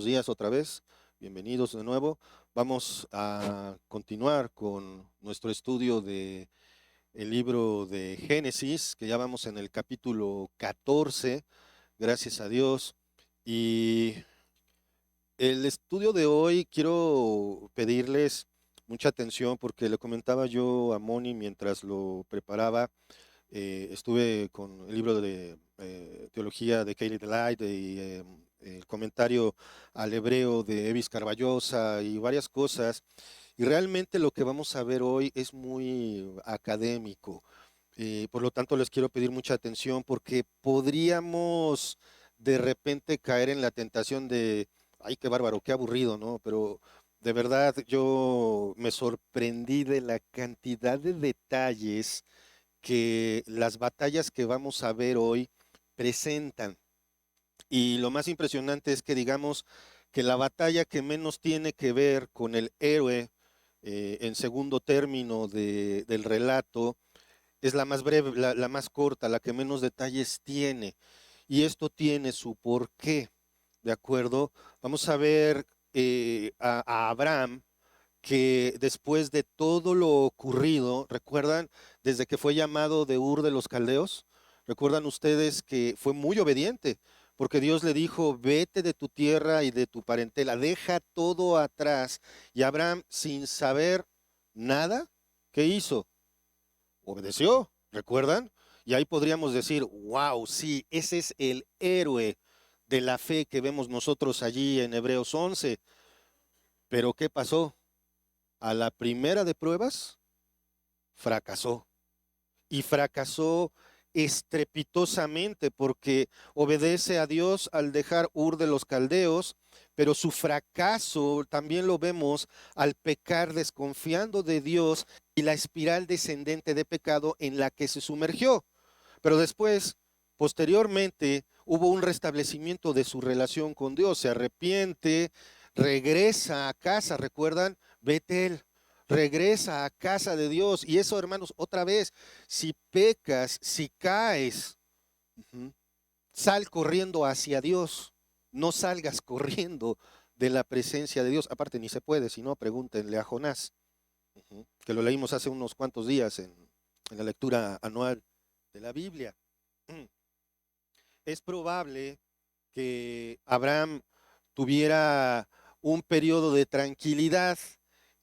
Buenos días otra vez, bienvenidos de nuevo. Vamos a continuar con nuestro estudio de el libro de Génesis, que ya vamos en el capítulo 14, gracias a Dios. Y el estudio de hoy quiero pedirles mucha atención porque le comentaba yo a Moni mientras lo preparaba. Estuve con el libro de teología de Kelly Delight y el comentario al hebreo de Evis Carballosa y varias cosas. Y realmente lo que vamos a ver hoy es muy académico. Por lo tanto, les quiero pedir mucha atención porque podríamos de repente caer en la tentación de, ay, qué bárbaro, qué aburrido, ¿no? Pero de verdad yo me sorprendí de la cantidad de detalles que las batallas que vamos a ver hoy presentan. Y lo más impresionante es que digamos que la batalla que menos tiene que ver con el héroe en segundo término del relato es la más breve, la más corta, la que menos detalles tiene. Y esto tiene su porqué, ¿de acuerdo? Vamos a ver a Abraham que después de todo lo ocurrido, ¿recuerdan? Desde que fue llamado de Ur de los Caldeos, ¿recuerdan ustedes que fue muy obediente? Porque Dios le dijo, vete de tu tierra y de tu parentela, deja todo atrás. Y Abraham, sin saber nada, ¿qué hizo? Obedeció, ¿recuerdan? Y ahí podríamos decir, wow, sí, ese es el héroe de la fe que vemos nosotros allí en Hebreos 11. Pero ¿qué pasó? A la primera de pruebas, fracasó. Y fracasó estrepitosamente porque obedece a Dios al dejar Ur de los Caldeos, pero su fracaso también lo vemos al pecar desconfiando de Dios y la espiral descendente de pecado en la que se sumergió. Pero después, posteriormente, hubo un restablecimiento de su relación con Dios, se arrepiente, regresa a casa, ¿recuerdan? Betel, regresa a casa de Dios. Y eso, hermanos, otra vez, si pecas, si caes, ujú, sal corriendo hacia Dios, no salgas corriendo de la presencia de Dios. Aparte, ni se puede, si no, pregúntenle a Jonás, ujú, que lo leímos hace unos cuantos días en la lectura anual de la Biblia. Es probable que Abraham tuviera un periodo de tranquilidad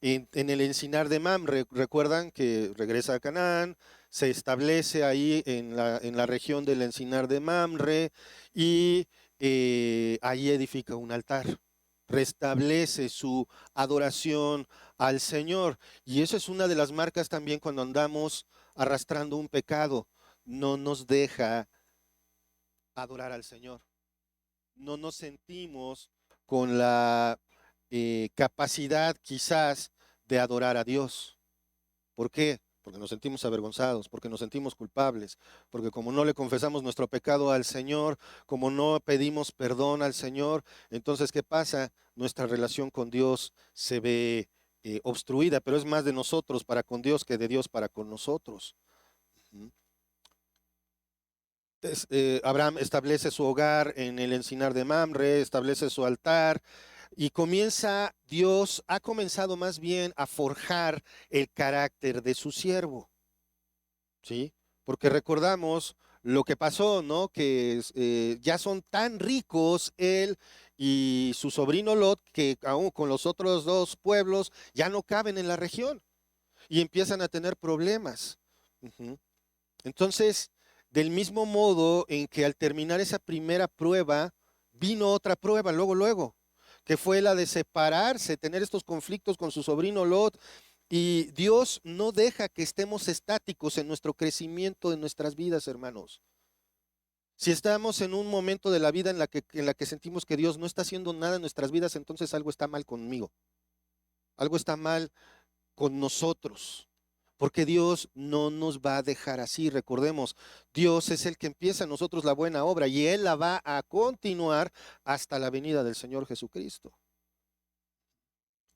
en el encinar de Mamre. Recuerdan que regresa a Canaán, se establece ahí en la región del encinar de Mamre y ahí edifica un altar. Restablece su adoración al Señor. Y eso es una de las marcas también cuando andamos arrastrando un pecado. No nos deja adorar al Señor. No nos sentimos con la capacidad quizás de adorar a Dios. ¿Por qué? Porque nos sentimos avergonzados, porque nos sentimos culpables, porque como no le confesamos nuestro pecado al Señor, como no pedimos perdón al Señor, entonces ¿qué pasa? Nuestra relación con Dios se ve obstruida, pero es más de nosotros para con Dios que de Dios para con nosotros. Abraham establece su hogar en el encinar de Mamre, establece su altar y Dios ha comenzado más bien a forjar el carácter de su siervo, ¿sí? Porque recordamos lo que pasó, ¿no? Que ya son tan ricos él y su sobrino Lot que aún con los otros dos pueblos ya no caben en la región y empiezan a tener problemas. Ujú. Entonces, del mismo modo en que al terminar esa primera prueba, vino otra prueba, luego, que fue la de separarse, tener estos conflictos con su sobrino Lot. Y Dios no deja que estemos estáticos en nuestro crecimiento de nuestras vidas, hermanos. Si estamos en un momento de la vida en la que sentimos que Dios no está haciendo nada en nuestras vidas, entonces algo está mal conmigo, algo está mal con nosotros. Porque Dios no nos va a dejar así. Recordemos, Dios es el que empieza en nosotros la buena obra y Él la va a continuar hasta la venida del Señor Jesucristo.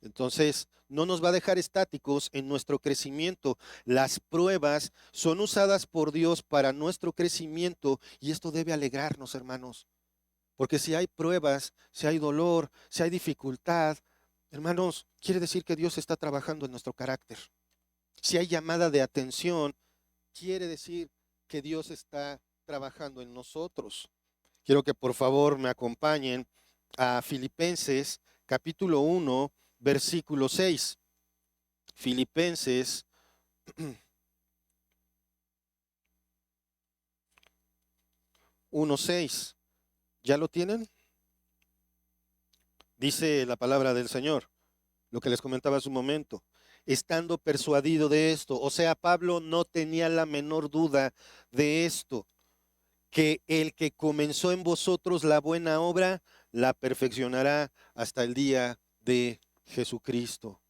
Entonces, no nos va a dejar estáticos en nuestro crecimiento. Las pruebas son usadas por Dios para nuestro crecimiento y esto debe alegrarnos, hermanos. Porque si hay pruebas, si hay dolor, si hay dificultad, hermanos, quiere decir que Dios está trabajando en nuestro carácter. Si hay llamada de atención, quiere decir que Dios está trabajando en nosotros. Quiero que por favor me acompañen a Filipenses capítulo 1, versículo 6. Filipenses 1:6. ¿Ya lo tienen? Dice la palabra del Señor, lo que les comentaba hace un momento. Estando persuadido de esto, o sea, Pablo no tenía la menor duda de esto, que el que comenzó en vosotros la buena obra, la perfeccionará hasta el día de Jesucristo.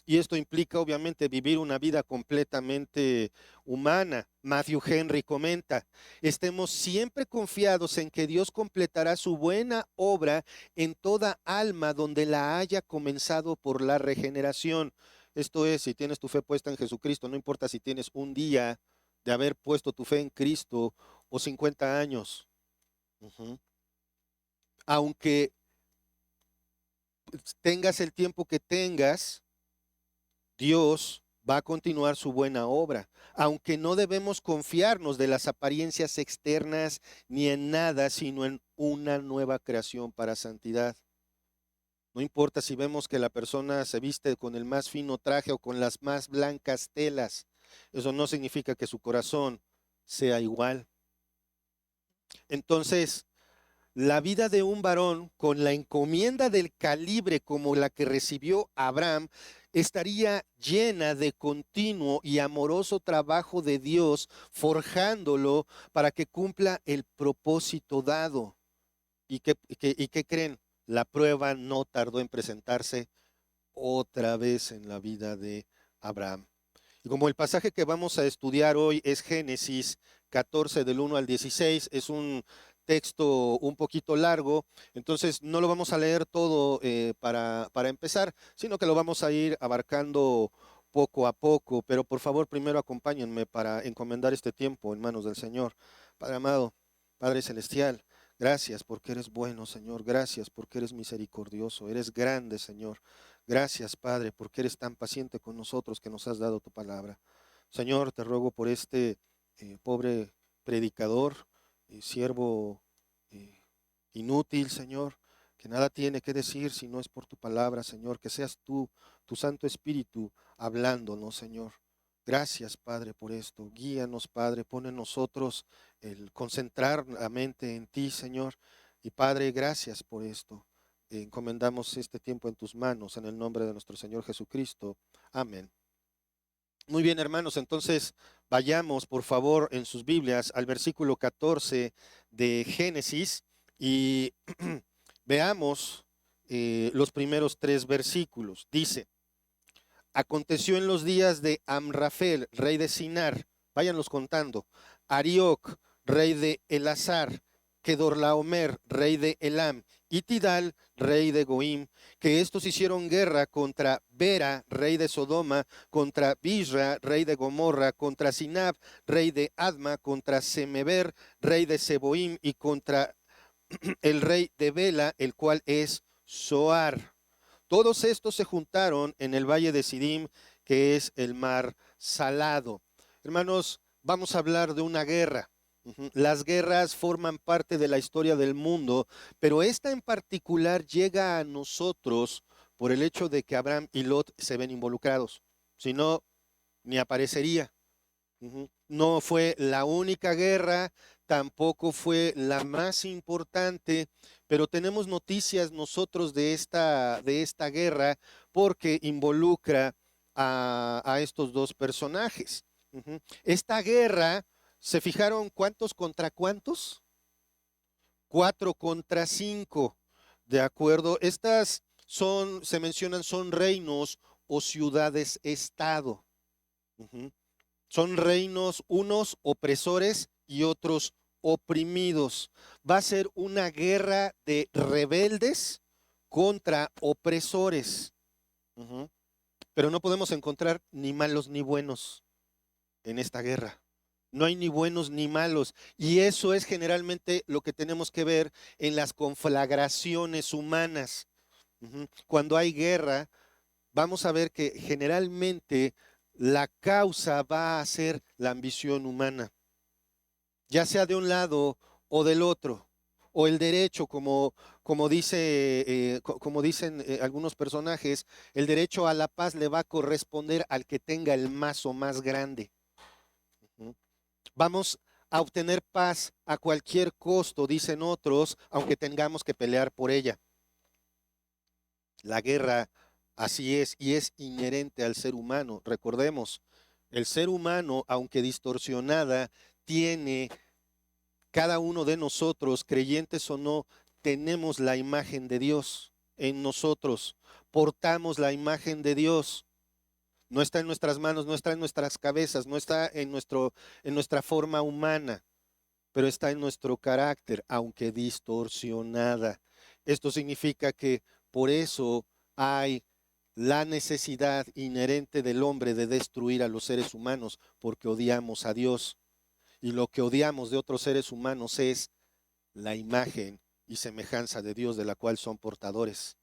Y esto implica obviamente vivir una vida completamente humana. Matthew Henry comenta, estemos siempre confiados en que Dios completará su buena obra en toda alma donde la haya comenzado por la regeneración. Esto es, si tienes tu fe puesta en Jesucristo, no importa si tienes un día de haber puesto tu fe en Cristo o 50 años. Ujú. Aunque tengas el tiempo que tengas, Dios va a continuar su buena obra, aunque no debemos confiarnos de las apariencias externas ni en nada, sino en una nueva creación para santidad. No importa si vemos que la persona se viste con el más fino traje o con las más blancas telas, eso no significa que su corazón sea igual. Entonces, la vida de un varón con la encomienda del calibre como la que recibió Abraham estaría llena de continuo y amoroso trabajo de Dios, forjándolo para que cumpla el propósito dado. ¿Y qué creen? La prueba no tardó en presentarse otra vez en la vida de Abraham. Y como el pasaje que vamos a estudiar hoy es Génesis 14 del 1 al 16, es un texto un poquito largo, entonces no lo vamos a leer todo para empezar, sino que lo vamos a ir abarcando poco a poco, pero por favor primero acompáñenme para encomendar este tiempo en manos del Señor. Padre amado, Padre celestial, gracias porque eres bueno, Señor, gracias porque eres misericordioso, eres grande, Señor. Gracias, Padre, porque eres tan paciente con nosotros que nos has dado tu palabra. Señor, te ruego por este pobre predicador, siervo eh, inútil, Señor, que nada tiene que decir si no es por tu palabra, Señor, que seas tú, tu Santo Espíritu, hablándonos, Señor. Gracias, Padre, por esto. Guíanos, Padre, pon en nosotros el concentrar la mente en ti, Señor. Y Padre, gracias por esto. Encomendamos este tiempo en tus manos, en el nombre de nuestro Señor Jesucristo. Amén. Muy bien, hermanos, entonces vayamos, por favor, en sus Biblias al versículo 14 de Génesis y veamos los primeros tres versículos. Dice, aconteció en los días de Amrafel, rey de Sinar, váyanlos contando, Arioc, rey de Elazar, Kedorlaomer, rey de Elam, y Tidal, rey de Goim, que estos hicieron guerra contra Bera, rey de Sodoma, contra Bisra, rey de Gomorra, contra Sinab, rey de Adma, contra Semeber, rey de Seboim, y contra el rey de Bela, el cual es Soar. Todos estos se juntaron en el valle de Sidim, que es el mar salado. Hermanos, vamos a hablar de una guerra. Las guerras forman parte de la historia del mundo, pero esta en particular llega a nosotros por el hecho de que Abraham y Lot se ven involucrados. Si no, ni aparecería. No fue la única guerra, tampoco fue la más importante, pero tenemos noticias nosotros de esta guerra porque involucra a estos dos personajes. Esta guerra, ¿se fijaron cuántos contra cuántos? 4 contra 5, ¿de acuerdo? Estas se mencionan, son reinos o ciudades-estado. Son reinos, unos opresores y otros oprimidos. Va a ser una guerra de rebeldes contra opresores. Pero no podemos encontrar ni malos ni buenos en esta guerra. No hay ni buenos ni malos. Y eso es generalmente lo que tenemos que ver en las conflagraciones humanas. Cuando hay guerra, vamos a ver que generalmente la causa va a ser la ambición humana, ya sea de un lado o del otro, o el derecho, como dicen algunos personajes, el derecho a la paz le va a corresponder al que tenga el mazo más grande. Ujú. Vamos a obtener paz a cualquier costo, dicen otros, aunque tengamos que pelear por ella. La guerra así es y es inherente al ser humano. Recordemos, el ser humano, aunque distorsionada, tiene cada uno de nosotros, creyentes o no, tenemos la imagen de Dios en nosotros. Portamos la imagen de Dios. No está en nuestras manos, no está en nuestras cabezas, no está en nuestra forma humana, pero está en nuestro carácter, aunque distorsionada. Esto significa que por eso hay la necesidad inherente del hombre de destruir a los seres humanos, porque odiamos a Dios. Y lo que odiamos de otros seres humanos es la imagen y semejanza de Dios de la cual son portadores.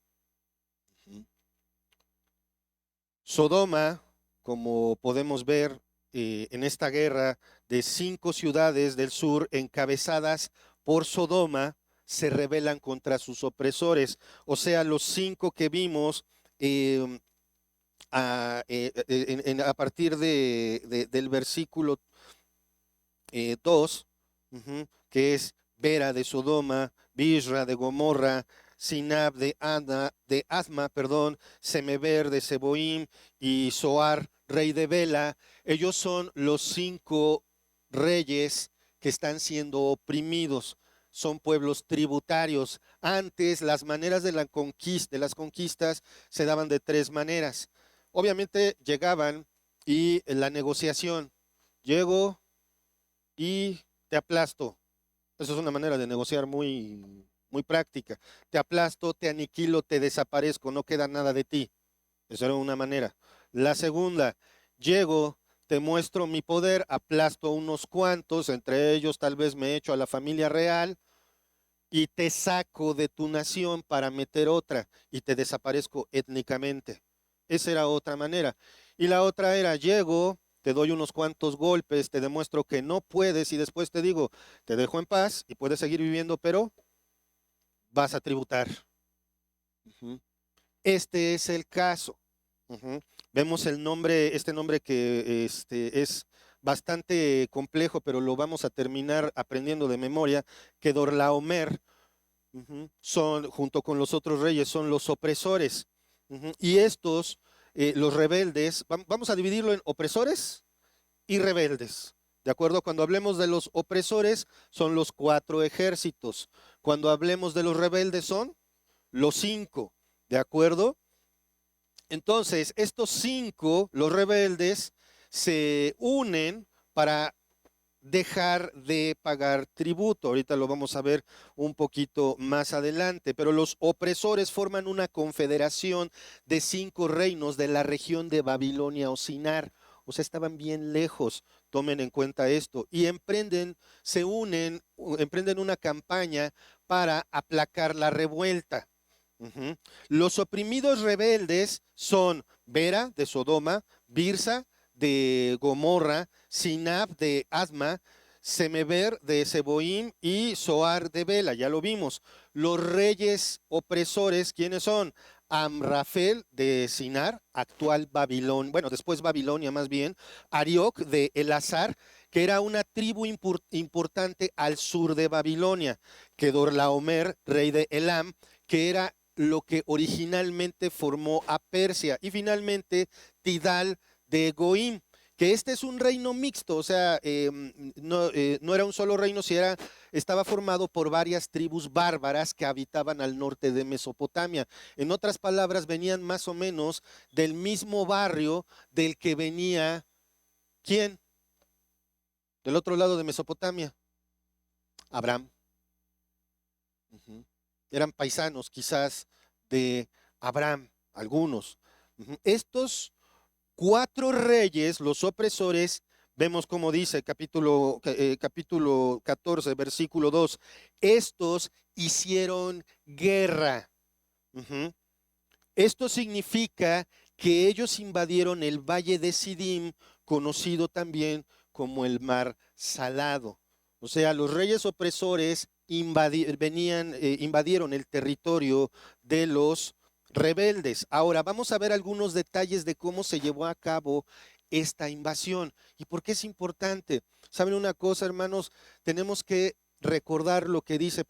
Sodoma, como podemos ver en esta guerra de 5 ciudades del sur encabezadas por Sodoma, se rebelan contra sus opresores. O sea, los 5 que vimos eh, a partir del versículo 2, que es Bera de Sodoma, Bisra de Gomorra, Sinab de Asma, perdón, Semeber de Seboim y Zoar, rey de Bela. Ellos son los 5 reyes que están siendo oprimidos. Son pueblos tributarios. Antes las maneras de las conquistas se daban de 3 maneras. Obviamente llegaban y la negociación. Llego y te aplasto. Esa es una manera de negociar muy práctica. Te aplasto, te aniquilo, te desaparezco, no queda nada de ti. Esa era una manera. La segunda, llego, te muestro mi poder, aplasto unos cuantos, entre ellos tal vez me echo a la familia real y te saco de tu nación para meter otra y te desaparezco étnicamente. Esa era otra manera. Y la otra era, llego, te doy unos cuantos golpes, te demuestro que no puedes y después te digo, te dejo en paz y puedes seguir viviendo, pero vas a tributar. Ujú. Este es el caso. Ujú. Vemos el nombre, este nombre que es bastante complejo, pero lo vamos a terminar aprendiendo de memoria, que Dorlaomer. Son, junto con los otros reyes, son los opresores. Y estos, los rebeldes, vamos a dividirlo en opresores y rebeldes. ¿De acuerdo? Cuando hablemos de los opresores, son los 4 ejércitos. Cuando hablemos de los rebeldes, son los 5. ¿De acuerdo? Entonces, estos 5, los rebeldes, se unen para dejar de pagar tributo. Ahorita lo vamos a ver un poquito más adelante, pero los opresores forman una confederación de 5 reinos de la región de Babilonia o Sinar. O sea, estaban bien lejos, tomen en cuenta esto, y se unen, emprenden una campaña para aplacar la revuelta. Ujú. Los oprimidos rebeldes son Bera de Sodoma, Birsa de Gomorra, Sinab de Asma, Semeber de Seboim y Zoar de Bela, ya lo vimos. Los reyes opresores, ¿quiénes son? Amrafel de Sinar, actual Babilonia, bueno, después Babilonia más bien, Arioc de Elazar, que era una tribu importante al sur de Babilonia, Kedorlaomer, rey de Elam, que era lo que originalmente formó a Persia, y finalmente Tidal de Goim, que este es un reino mixto, o sea, no era un solo reino, estaba formado por varias tribus bárbaras que habitaban al norte de Mesopotamia. En otras palabras, venían más o menos del mismo barrio del que venía, ¿quién? Del otro lado de Mesopotamia, Abraham. Ujú. Eran paisanos quizás de Abraham, algunos. Estos 4 reyes, los opresores, Vemos como dice capítulo 14, versículo 2, estos hicieron guerra. Ujú. Esto significa que ellos invadieron el valle de Sidim, conocido también como el mar salado. O sea, los reyes opresores invadieron el territorio de los rebeldes. Ahora vamos a ver algunos detalles de cómo se llevó a cabo esta invasión y por qué es importante. ¿Saben una cosa, hermanos? Tenemos que recordar lo que dice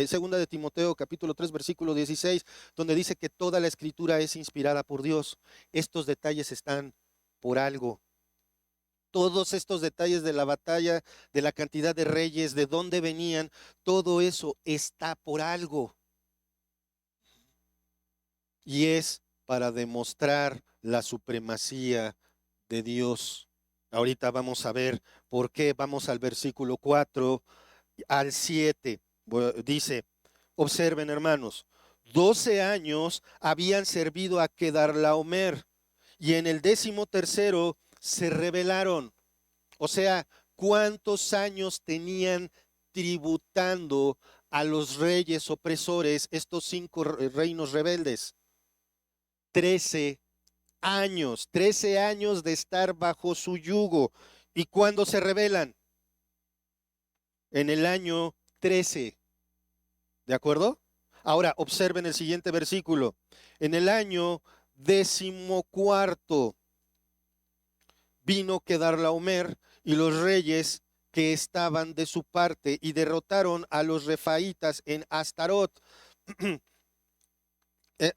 segunda de Timoteo, capítulo 3, versículo 16, donde dice que toda la escritura es inspirada por Dios. Estos detalles están por algo. Todos estos detalles de la batalla, de la cantidad de reyes, de dónde venían, todo eso está por algo. Y es para demostrar la supremacía de Dios. Ahorita vamos a ver por qué. Vamos al versículo 4 al 7. Dice, observen, hermanos, 12 años habían servido a Kedarlaomer y en el 13º se rebelaron. O sea, ¿cuántos años tenían tributando a los reyes opresores estos 5 reinos rebeldes? 13 años, 13 años de estar bajo su yugo. ¿Y cuándo se rebelan? En el año 13. ¿De acuerdo? Ahora, observen el siguiente versículo. En el año 14 vino Kedarlaomer y los reyes que estaban de su parte y derrotaron a los refaitas en Astarot,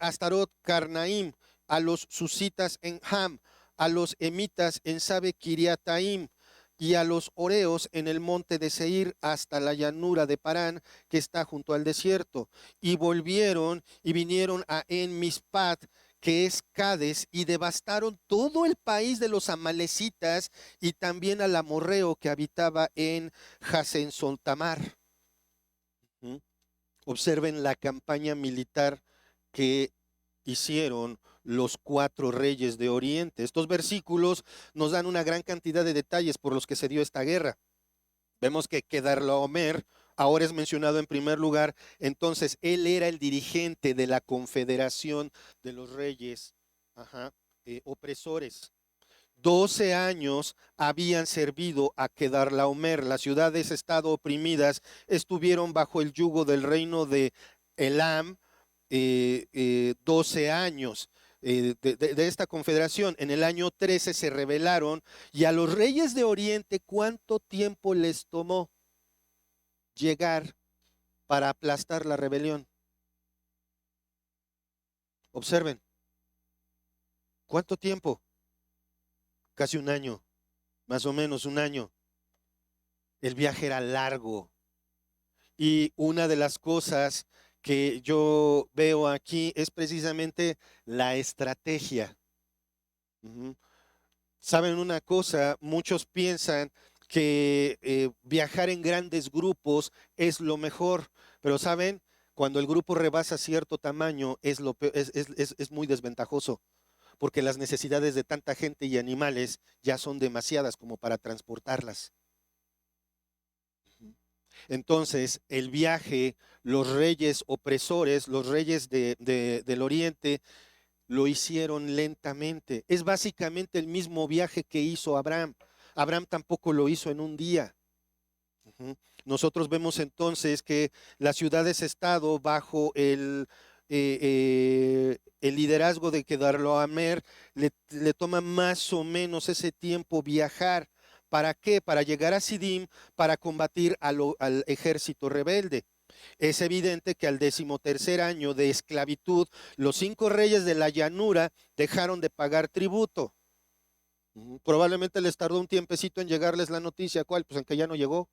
Astarot Carnaim, a los susitas en Ham, a los emitas en Sabe Kiriataim y a los oreos en el monte de Seir hasta la llanura de Parán que está junto al desierto. Y volvieron y vinieron a En Mispat, que es Cades, y devastaron todo el país de los amalecitas y también al amorreo que habitaba en Jasensontamar. ¿Mm? Observen la campaña militar que hicieron los 4 reyes de Oriente. Estos versículos nos dan una gran cantidad de detalles por los que se dio esta guerra. Vemos que Kedarlaomer ahora es mencionado en primer lugar, entonces él era el dirigente de la confederación de los reyes opresores. 12 años habían servido a Kedarlaomer. Las ciudades-estado oprimidas estuvieron bajo el yugo del reino de Elam 12 años. De esta confederación. En el año 13 se rebelaron y a los reyes de Oriente, ¿cuánto tiempo les tomó llegar para aplastar la rebelión? Observen, ¿cuánto tiempo? Casi un año, más o menos un año. El viaje era largo. Y una de las cosas que yo veo aquí es precisamente la estrategia. ¿Saben una cosa? Muchos piensan que viajar en grandes grupos es lo mejor, pero ¿saben? Cuando el grupo rebasa cierto tamaño es muy desventajoso, porque las necesidades de tanta gente y animales ya son demasiadas como para transportarlas. Entonces, el viaje, los reyes opresores, los reyes del Oriente, lo hicieron lentamente. Es básicamente el mismo viaje que hizo Abraham. Abraham tampoco lo hizo en un día. Nosotros vemos entonces que las ciudades-estado bajo el liderazgo de Kedarlaomer le toma más o menos ese tiempo viajar. ¿Para qué? Para llegar a Sidim, para combatir al ejército rebelde. Es evidente que al 13º año de esclavitud, los 5 reyes de la llanura dejaron de pagar tributo. Probablemente les tardó un tiempecito en llegarles la noticia. ¿Cuál? Pues en que ya no llegó.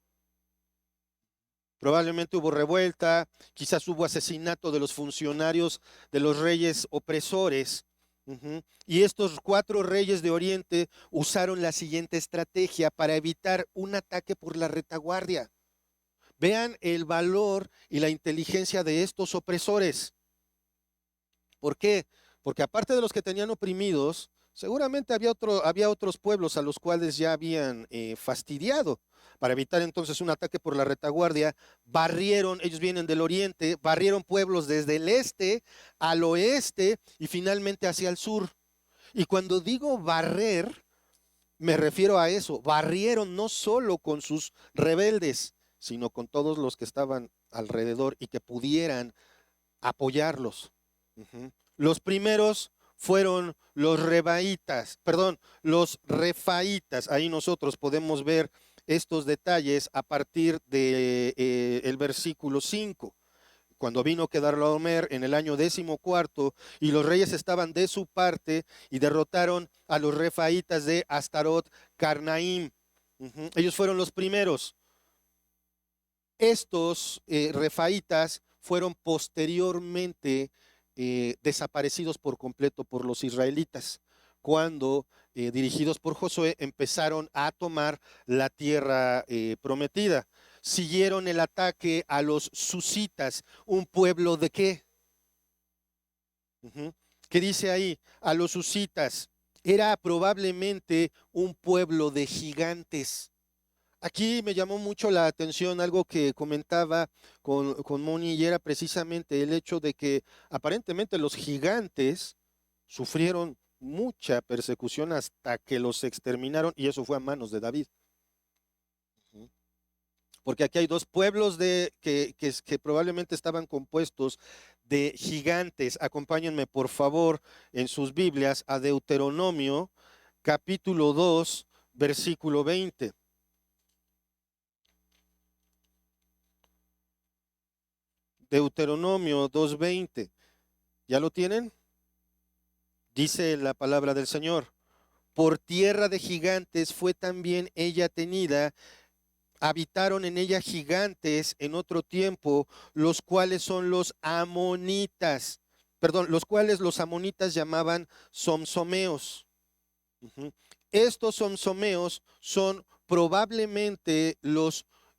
Probablemente hubo revuelta, quizás hubo asesinato de los funcionarios de los reyes opresores. Y estos 4 reyes de Oriente usaron la siguiente estrategia para evitar un ataque por la retaguardia. Vean el valor y la inteligencia de estos opresores. ¿Por qué? Porque aparte de los que tenían oprimidos, Seguramente había otros pueblos a los cuales ya habían fastidiado. Para evitar entonces un ataque por la retaguardia, barrieron, ellos vienen del oriente, barrieron pueblos desde el este al oeste y finalmente hacia el sur. Y cuando digo barrer, me refiero a eso. Barrieron no solo con sus rebeldes, sino con todos los que estaban alrededor y que pudieran apoyarlos. Ujú. Los primeros fueron los rebaitas, perdón, los refaitas. Ahí nosotros podemos ver estos detalles a partir de el versículo 5. Cuando vino Kedorlaomer en el año 14 y los reyes estaban de su parte y derrotaron a los refaitas de Astarot Carnaim. Ellos fueron los primeros. Estos refaitas fueron posteriormente desaparecidos por completo por los israelitas, cuando dirigidos por Josué empezaron a tomar la tierra prometida. Siguieron el ataque a los susitas, un pueblo de qué? ¿Qué dice ahí? A los susitas. Era probablemente un pueblo de gigantes. Aquí me llamó mucho la atención algo que comentaba con Moni y era precisamente el hecho de que aparentemente los gigantes sufrieron mucha persecución hasta que los exterminaron y eso fue a manos de David. Ujú. Porque aquí hay dos pueblos que probablemente estaban compuestos de gigantes. Acompáñenme por favor en sus Biblias a Deuteronomio capítulo 2 versículo 20. Deuteronomio 2:20. ¿Ya lo tienen? Dice la palabra del Señor. Por tierra de gigantes fue también ella tenida, habitaron en ella gigantes en otro tiempo, los cuales son los amonitas, perdón, los cuales los amonitas llamaban somsomeos. Ujú. Estos somsomeos son probablemente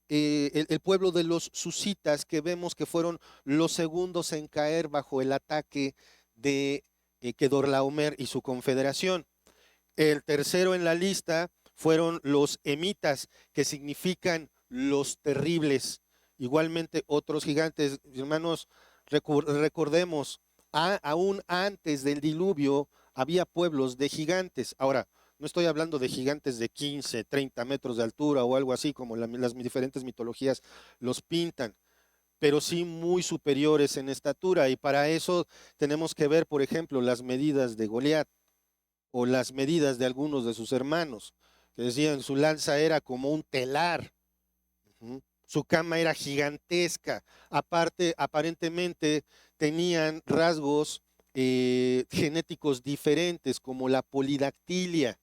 el pueblo de los susitas que vemos que fueron los segundos en caer bajo el ataque de Kedorlaomer y su confederación. El tercero en la lista fueron los emitas, que significan los terribles. Igualmente otros gigantes, hermanos, recordemos, aún antes del diluvio había pueblos de gigantes. Ahora, no estoy hablando de gigantes de 15, 30 metros de altura o algo así como las diferentes mitologías los pintan, pero sí muy superiores en estatura. Y para eso tenemos que ver, por ejemplo, las medidas de Goliat o las medidas de algunos de sus hermanos, que decían su lanza era como un telar, su cama era gigantesca, aparte aparentemente tenían rasgos genéticos diferentes como la polidactilia,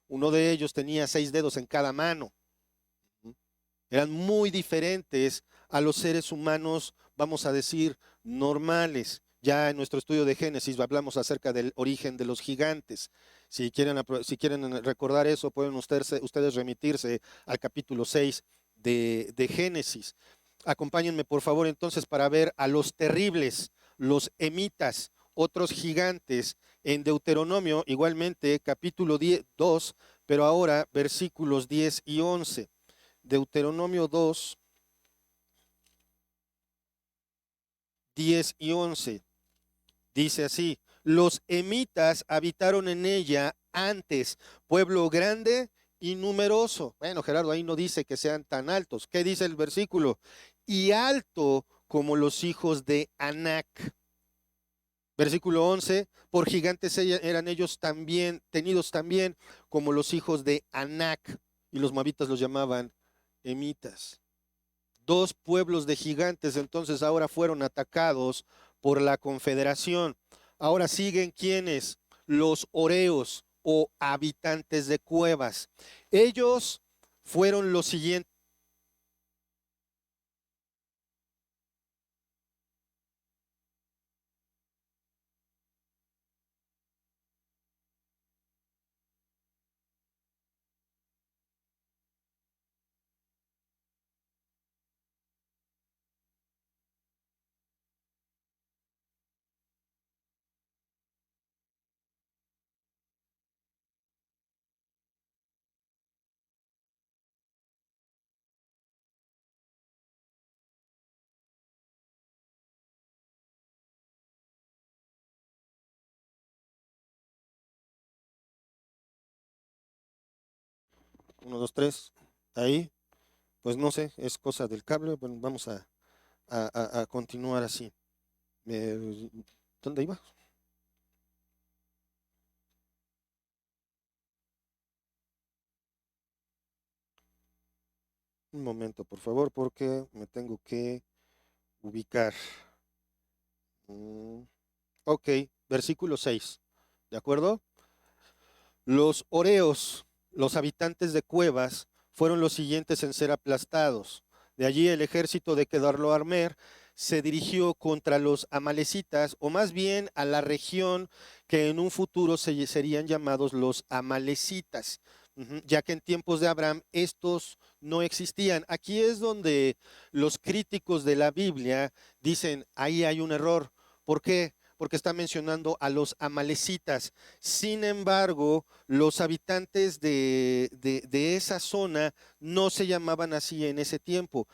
uno de ellos tenía 6 dedos en cada mano. Eran muy diferentes a los seres humanos, vamos a decir, normales. Ya en nuestro estudio de Génesis hablamos acerca del origen de los gigantes. Si quieren recordar eso, pueden ustedes remitirse al capítulo 6 de Génesis. Acompáñenme, por favor, entonces, para ver a los terribles, los emitas, otros gigantes, en Deuteronomio, igualmente, capítulo 2, pero ahora versículos 10 y 11. Deuteronomio 2, 10 y 11. Dice así, los emitas habitaron en ella antes, pueblo grande y numeroso. Bueno, Gerardo, ahí no dice que sean tan altos. ¿Qué dice el versículo? Y alto como los hijos de Anac. Versículo 11, por gigantes eran ellos también, tenidos también como los hijos de Anac. Y los moabitas los llamaban emitas. Dos pueblos de gigantes entonces ahora fueron atacados por la confederación. Ahora siguen quienes, los oreos o habitantes de cuevas. Ellos fueron los siguientes. 1, 2, 3. Ahí. Pues no sé, es cosa del cable. Bueno, vamos a continuar así. ¿Dónde iba? Un momento, por favor, porque me tengo que ubicar. Mm, Ok, versículo 6. ¿De acuerdo? Los horeos, los habitantes de cuevas, fueron los siguientes en ser aplastados. De allí el ejército de Kedorlaomer se dirigió contra los amalecitas, o más bien a la región que en un futuro serían llamados los amalecitas, ya que en tiempos de Abraham estos no existían. Aquí es donde los críticos de la Biblia dicen, ahí hay un error. ¿Por qué? Porque está mencionando a los amalecitas. Sin embargo, los habitantes de esa zona no se llamaban así en ese tiempo.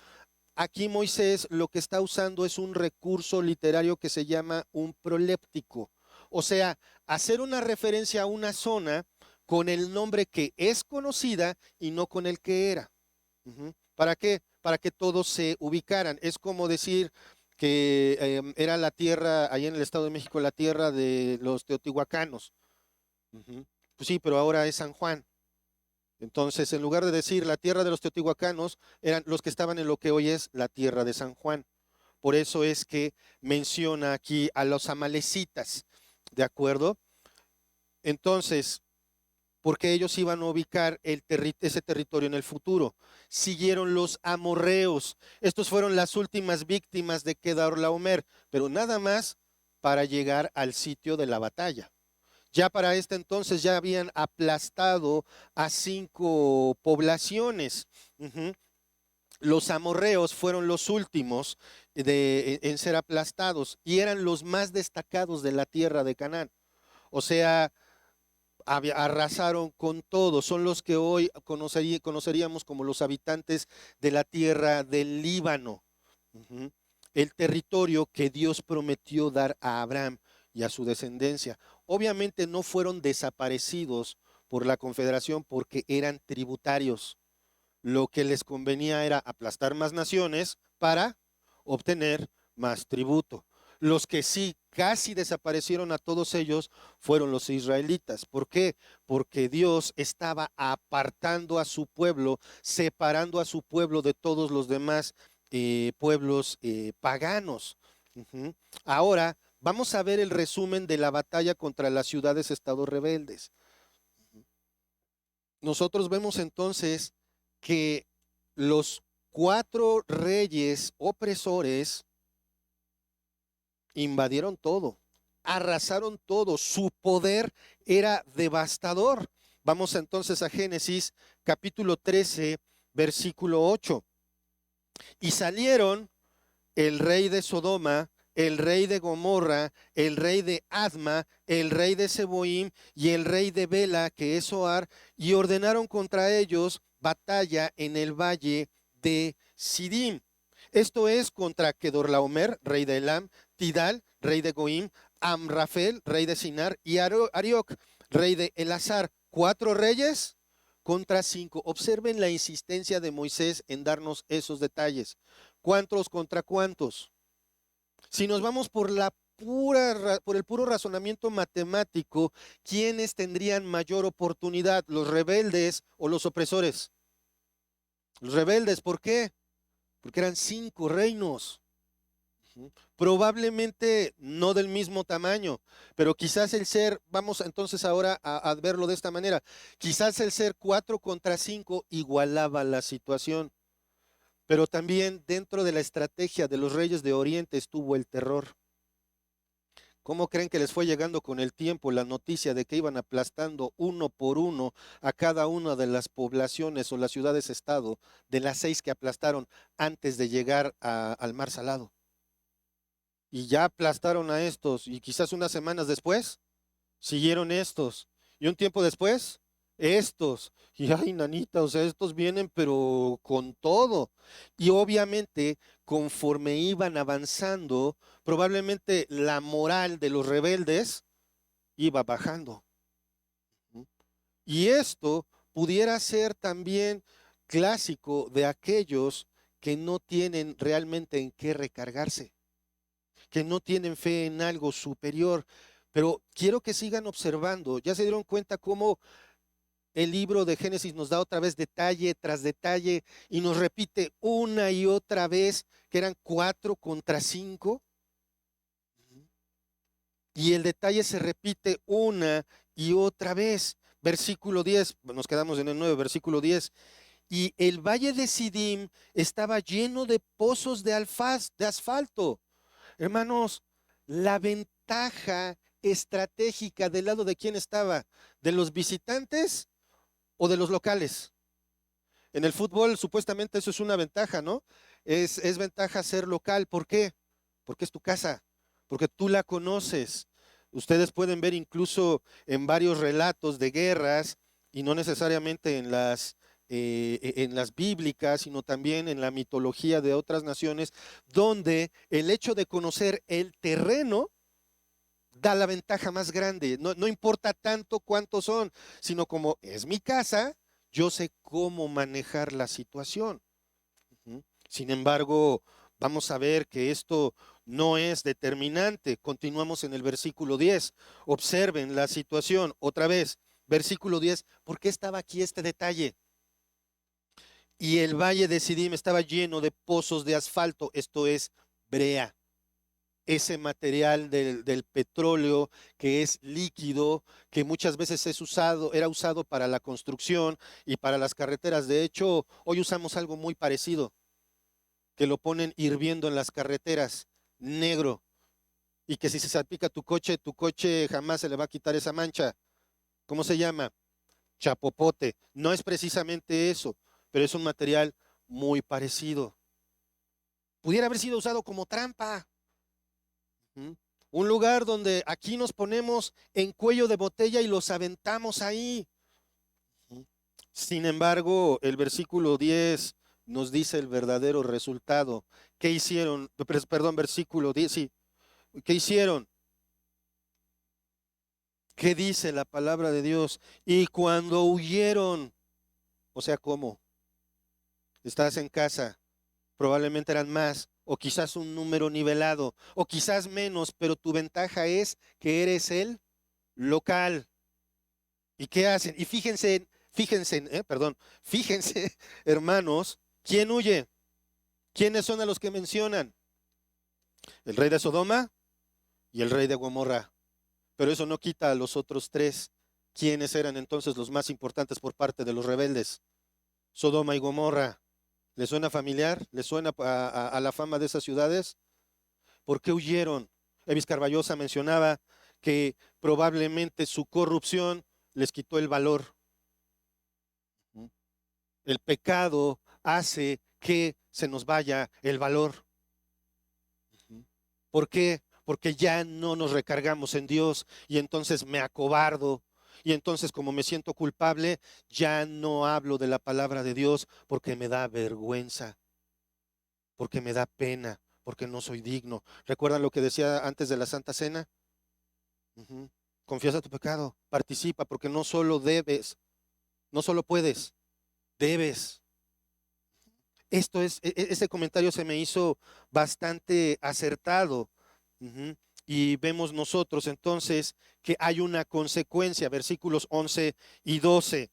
Aquí Moisés lo que está usando es un recurso literario que se llama un proléptico. O sea, hacer una referencia a una zona con el nombre que es conocida y no con el que era. ¿Para qué? Para que todos se ubicaran. Es como decir que era la tierra, ahí en el Estado de México, la tierra de los teotihuacanos. Ujú. Pues sí, pero ahora es San Juan. Entonces, en lugar de decir la tierra de los teotihuacanos, eran los que estaban en lo que hoy es la tierra de San Juan. Por eso es que menciona aquí a los amalecitas, ¿de acuerdo? Entonces, porque ellos iban a ubicar ese territorio en el futuro. Siguieron los amorreos. Estos fueron las últimas víctimas de Kedorlaomer, pero nada más para llegar al sitio de la batalla. Ya para este entonces ya habían aplastado a 5 poblaciones. Ujú. Los amorreos fueron los últimos en ser aplastados y eran los más destacados de la tierra de Canaán. O sea, arrasaron con todo. Son los que hoy conoceríamos como los habitantes de la tierra del Líbano. Ujú. El territorio que Dios prometió dar a Abraham y a su descendencia. Obviamente no fueron desaparecidos por la Confederación porque eran tributarios. Lo que les convenía era aplastar más naciones para obtener más tributo. Los que sí casi desaparecieron a todos ellos fueron los israelitas. ¿Por qué? Porque Dios estaba apartando a su pueblo, separando a su pueblo de todos los demás pueblos paganos. Ujú. Ahora vamos a ver el resumen de la batalla contra las ciudades-estado rebeldes. Nosotros vemos entonces que los 4 reyes opresores invadieron todo, arrasaron todo, su poder era devastador. Vamos entonces a Génesis capítulo 13, versículo 8. Y salieron el rey de Sodoma, el rey de Gomorra, el rey de Adma, el rey de Seboim y el rey de Bela, que es Zoar, y ordenaron contra ellos batalla en el valle de Sidim. Esto es contra Kedorlaomer, rey de Elam, Tidal, rey de Goim, Amrafel, rey de Sinar, y Arioc, rey de Elazar. 4 reyes contra 5. Observen la insistencia de Moisés en darnos esos detalles. ¿Cuántos contra cuántos? Si nos vamos por el puro razonamiento matemático, ¿quiénes tendrían mayor oportunidad? ¿Los rebeldes o los opresores? Los rebeldes, ¿por qué? Porque eran 5 reinos. Probablemente no del mismo tamaño, pero quizás el ser, vamos entonces ahora a verlo de esta manera, quizás el ser 4 contra 5 igualaba la situación. Pero también dentro de la estrategia de los reyes de Oriente estuvo el terror. ¿Cómo creen que les fue llegando con el tiempo la noticia de que iban aplastando uno por uno a cada una de las poblaciones o las ciudades-estado de las 6 que aplastaron antes de llegar al Mar Salado? Y ya aplastaron a estos y quizás unas semanas después siguieron estos. Y un tiempo después, estos. Y ay, nanita, o sea, estos vienen pero con todo. Y obviamente, conforme iban avanzando, probablemente la moral de los rebeldes iba bajando. ¿Mm? Y esto pudiera ser también clásico de aquellos que no tienen realmente en qué recargarse, que no tienen fe en algo superior. Pero quiero que sigan observando. Ya se dieron cuenta cómo el libro de Génesis nos da otra vez detalle tras detalle y nos repite una y otra vez que eran 4 contra 5. Y el detalle se repite una y otra vez. Versículo 10, nos quedamos en el 9, versículo 10. Y el valle de Sidim estaba lleno de pozos de asfalto. Hermanos, la ventaja estratégica del lado de quién estaba, de los visitantes o de los locales. En el fútbol supuestamente eso es una ventaja, ¿no? Es ventaja ser local. ¿Por qué? Porque es tu casa, porque tú la conoces. Ustedes pueden ver incluso en varios relatos de guerras, y no necesariamente en las bíblicas, sino también en la mitología de otras naciones, donde el hecho de conocer el terreno da la ventaja más grande. No, no importa tanto cuántos son, sino como es mi casa, yo sé cómo manejar la situación. Sin embargo, vamos a ver que esto no es determinante. Continuamos en el versículo 10. Observen la situación otra vez. Versículo 10. ¿Por qué estaba aquí este detalle? Y el valle de Sidim estaba lleno de pozos de asfalto, esto es brea, ese material del petróleo que es líquido, que muchas veces era usado para la construcción y para las carreteras. De hecho, hoy usamos algo muy parecido, que lo ponen hirviendo en las carreteras, negro, y que si se salpica tu coche jamás se le va a quitar esa mancha. ¿Cómo se llama? Chapopote. No es precisamente eso, pero es un material muy parecido. Pudiera haber sido usado como trampa. ¿Mm? Un lugar donde aquí nos ponemos en cuello de botella y los aventamos ahí. ¿Mm? Sin embargo, el versículo 10 nos dice el verdadero resultado. ¿Qué hicieron? Perdón, versículo 10, sí. ¿Qué hicieron? ¿Qué dice la palabra de Dios? Y cuando huyeron, o sea, ¿cómo? Estás en casa, probablemente eran más, o quizás un número nivelado, o quizás menos, pero tu ventaja es que eres el local. ¿Y qué hacen? Y fíjense, hermanos, ¿quién huye? ¿Quiénes son a los que mencionan? El rey de Sodoma y el rey de Gomorra. Pero eso no quita a los otros tres. ¿Quiénes eran entonces los más importantes por parte de los rebeldes? Sodoma y Gomorra. ¿Le suena familiar? ¿Le suena a la fama de esas ciudades? ¿Por qué huyeron? Evis Carballosa mencionaba que probablemente su corrupción les quitó el valor. El pecado hace que se nos vaya el valor. ¿Por qué? Porque ya no nos recargamos en Dios y entonces me acobardo. Y entonces como me siento culpable, ya no hablo de la palabra de Dios porque me da vergüenza, porque me da pena, porque no soy digno. ¿Recuerdan lo que decía antes de la Santa Cena? Confiesa tu pecado, participa, porque no solo debes, no solo puedes, debes. Este comentario se me hizo bastante acertado. Ujú. Y vemos nosotros entonces que hay una consecuencia, versículos 11 y 12.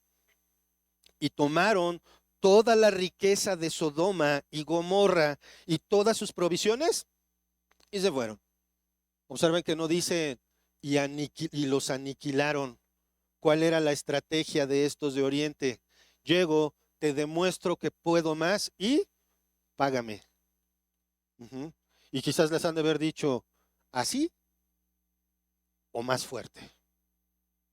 Y tomaron toda la riqueza de Sodoma y Gomorra y todas sus provisiones y se fueron. Observen que no dice y los aniquilaron. ¿Cuál era la estrategia de estos de Oriente? Llego, te demuestro que puedo más y págame. Ujú. Y quizás les han de haber dicho así o más fuerte.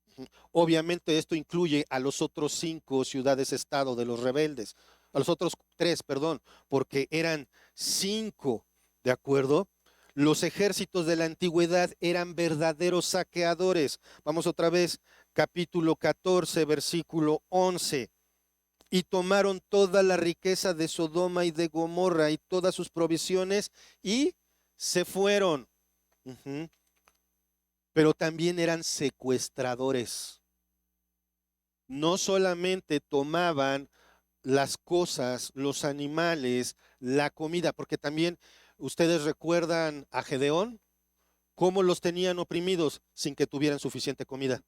Ujú. Obviamente esto incluye a los otros 5 ciudades-estado de los rebeldes, a los otros 3, perdón, porque eran 5, ¿de acuerdo? Los ejércitos de la antigüedad eran verdaderos saqueadores. Vamos otra vez, capítulo 14, versículo 11. Y tomaron toda la riqueza de Sodoma y de Gomorra y todas sus provisiones y se fueron. Ujú. Pero también eran secuestradores. no solamente tomaban las cosas, los animales, la comida, porque también ustedes recuerdan a Gedeón, cómo los tenían oprimidos sin que tuvieran suficiente comida.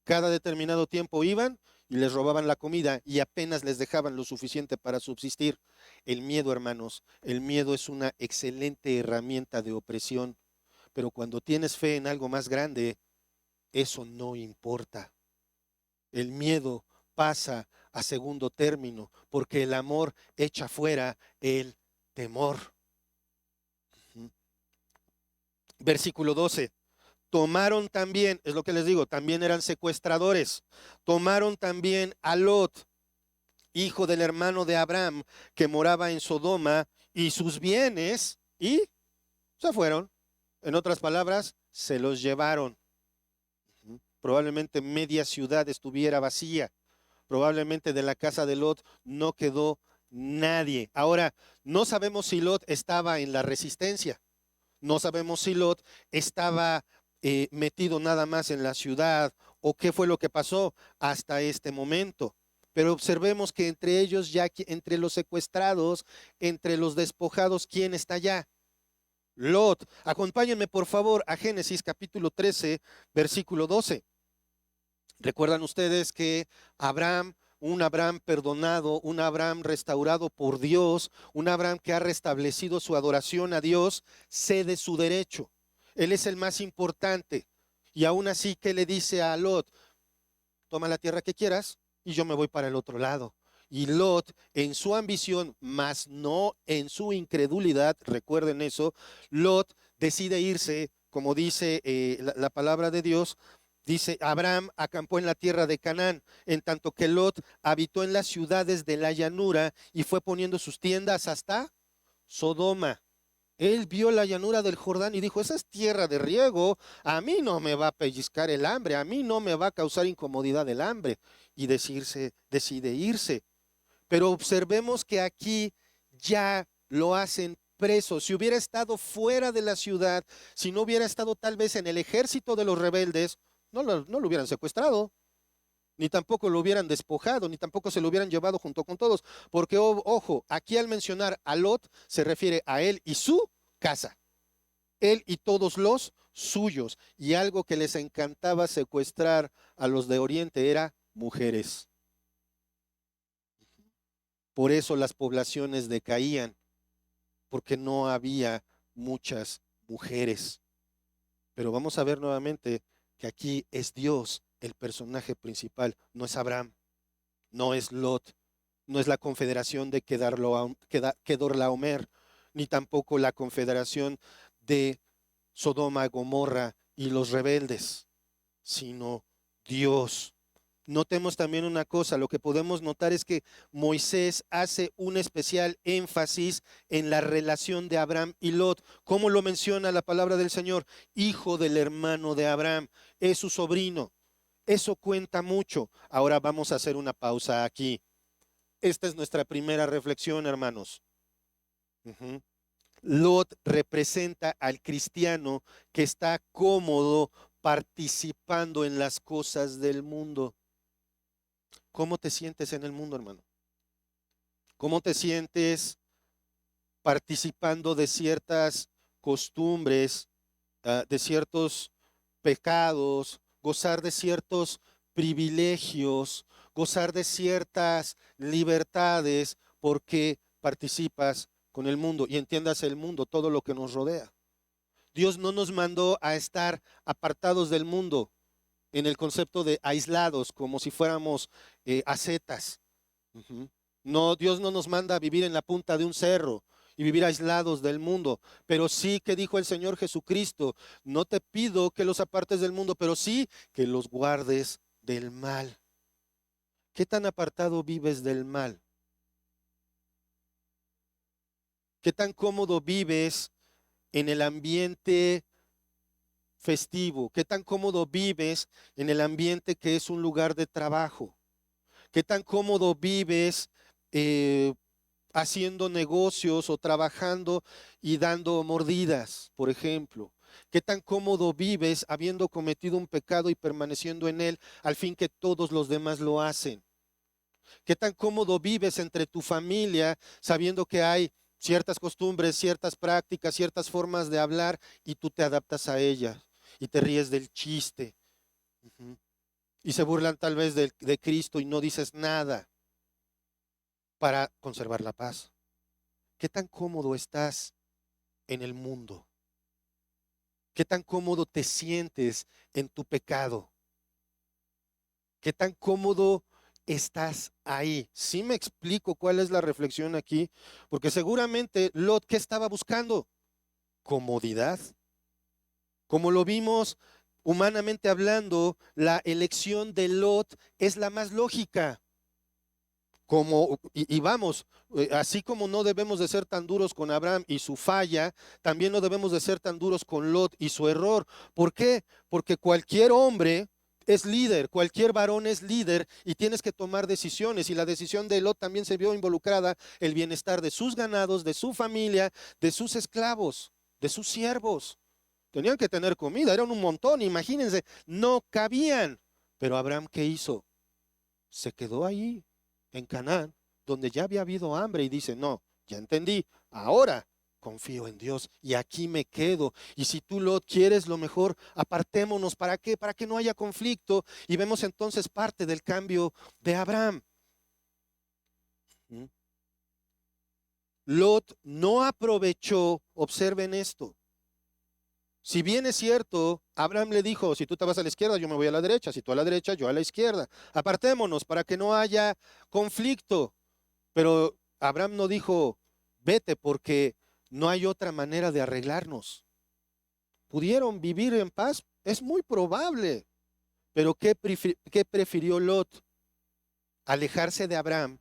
Cada determinado tiempo iban y les robaban la comida y apenas les dejaban lo suficiente para subsistir. El miedo, hermanos, el miedo es una excelente herramienta de opresión, pero cuando tienes fe en algo más grande, eso no importa. El miedo pasa a segundo término porque el amor echa fuera el temor. Versículo 12. Tomaron también, es lo que les digo, también eran secuestradores. Tomaron también a Lot, hijo del hermano de Abraham, que moraba en Sodoma, y sus bienes, y se fueron. En otras palabras, se los llevaron. Probablemente media ciudad estuviera vacía. Probablemente de la casa de Lot no quedó nadie. Ahora, no sabemos si Lot estaba en la resistencia. No sabemos si Lot estaba metido nada más en la ciudad o qué fue lo que pasó hasta este momento. Pero observemos que entre ellos, ya entre los secuestrados, entre los despojados, ¿quién está allá? Lot. Acompáñenme por favor a Génesis capítulo 13, versículo 12. Recuerdan ustedes que Abraham, un Abraham perdonado, un Abraham restaurado por Dios, un Abraham que ha restablecido su adoración a Dios, cede su derecho. Él es el más importante. Y aún así, ¿qué le dice a Lot? Toma la tierra que quieras y yo me voy para el otro lado. Y Lot, en su ambición, mas no en su incredulidad, recuerden eso, Lot decide irse, como dice la palabra de Dios. Dice, Abraham acampó en la tierra de Canaán, en tanto que Lot habitó en las ciudades de la llanura y fue poniendo sus tiendas hasta Sodoma. Él vio la llanura del Jordán y dijo, esa es tierra de riego, a mí no me va a pellizcar el hambre, a mí no me va a causar incomodidad el hambre. Y decide irse. Pero observemos que aquí ya lo hacen preso. Si hubiera estado fuera de la ciudad, si no hubiera estado tal vez en el ejército de los rebeldes, no lo hubieran secuestrado, ni tampoco lo hubieran despojado, ni tampoco se lo hubieran llevado junto con todos. Porque, ojo, aquí al mencionar a Lot se refiere a él y su casa, él y todos los suyos. Y algo que les encantaba secuestrar a los de Oriente era mujeres. Por eso las poblaciones decaían, porque no había muchas mujeres. Pero vamos a ver nuevamente que aquí es Dios el personaje principal, no es Abraham, no es Lot, no es la confederación de Kedorlaomer, ni tampoco la confederación de Sodoma, Gomorra y los rebeldes, sino Dios. Notemos también una cosa, lo que podemos notar es que Moisés hace un especial énfasis en la relación de Abraham y Lot. ¿Cómo lo menciona la palabra del Señor? Hijo del hermano de Abraham, es su sobrino. Eso cuenta mucho. Ahora vamos a hacer una pausa aquí. Esta es nuestra primera reflexión, hermanos. Lot representa al cristiano que está cómodo participando en las cosas del mundo. ¿Cómo te sientes en el mundo, hermano? ¿Cómo te sientes participando de ciertas costumbres, de ciertos pecados, gozar de ciertos privilegios, gozar de ciertas libertades porque participas con el mundo? Y entiendas el mundo, todo lo que nos rodea. Dios no nos mandó a estar apartados del mundo en el concepto de aislados, como si fuéramos ascetas. No, Dios no nos manda a vivir en la punta de un cerro y vivir aislados del mundo, pero sí que dijo el Señor Jesucristo, no te pido que los apartes del mundo, pero sí que los guardes del mal. ¿Qué tan apartado vives del mal? ¿Qué tan cómodo vives en el ambiente festivo? ¿Qué tan cómodo vives en el ambiente que es un lugar de trabajo? ¿Qué tan cómodo vives haciendo negocios o trabajando y dando mordidas, por ejemplo? ¿Qué tan cómodo vives habiendo cometido un pecado y permaneciendo en él al fin que todos los demás lo hacen? ¿Qué tan cómodo vives entre tu familia sabiendo que hay ciertas costumbres, ciertas prácticas, ciertas formas de hablar y tú te adaptas a ellas y te ríes del chiste? Ujú. Y se burlan tal vez de Cristo y no dices nada para conservar la paz. ¿Qué tan cómodo estás en el mundo? ¿Qué tan cómodo te sientes en tu pecado? ¿Qué tan cómodo estás ahí? Sí me explico cuál es la reflexión aquí, porque seguramente Lot, ¿qué estaba buscando? Comodidad. Como lo vimos humanamente hablando, la elección de Lot es la más lógica. Y vamos, así como no debemos de ser tan duros con Abraham y su falla, también no debemos de ser tan duros con Lot y su error. ¿Por qué? Porque cualquier hombre es líder, cualquier varón es líder y tienes que tomar decisiones. Y la decisión de Lot también se vio involucrada el bienestar de sus ganados, de su familia, de sus esclavos, de sus siervos. Tenían que tener comida, eran un montón, imagínense, no cabían. Pero Abraham, ¿qué hizo? Se quedó ahí en Canaán, donde ya había habido hambre y dice, no, ya entendí, ahora confío en Dios y aquí me quedo. Y si tú lo quieres lo mejor, apartémonos. ¿Para qué? Para que no haya conflicto. Y vemos entonces parte del cambio de Abraham. ¿Mm? Lot no aprovechó, observen esto. Si bien es cierto, Abraham le dijo, si tú te vas a la izquierda, yo me voy a la derecha, si tú a la derecha, yo a la izquierda. Apartémonos para que no haya conflicto. Pero Abraham no dijo, vete porque no hay otra manera de arreglarnos. ¿Pudieron vivir en paz? Es muy probable. Pero ¿qué prefirió Lot? Alejarse de Abraham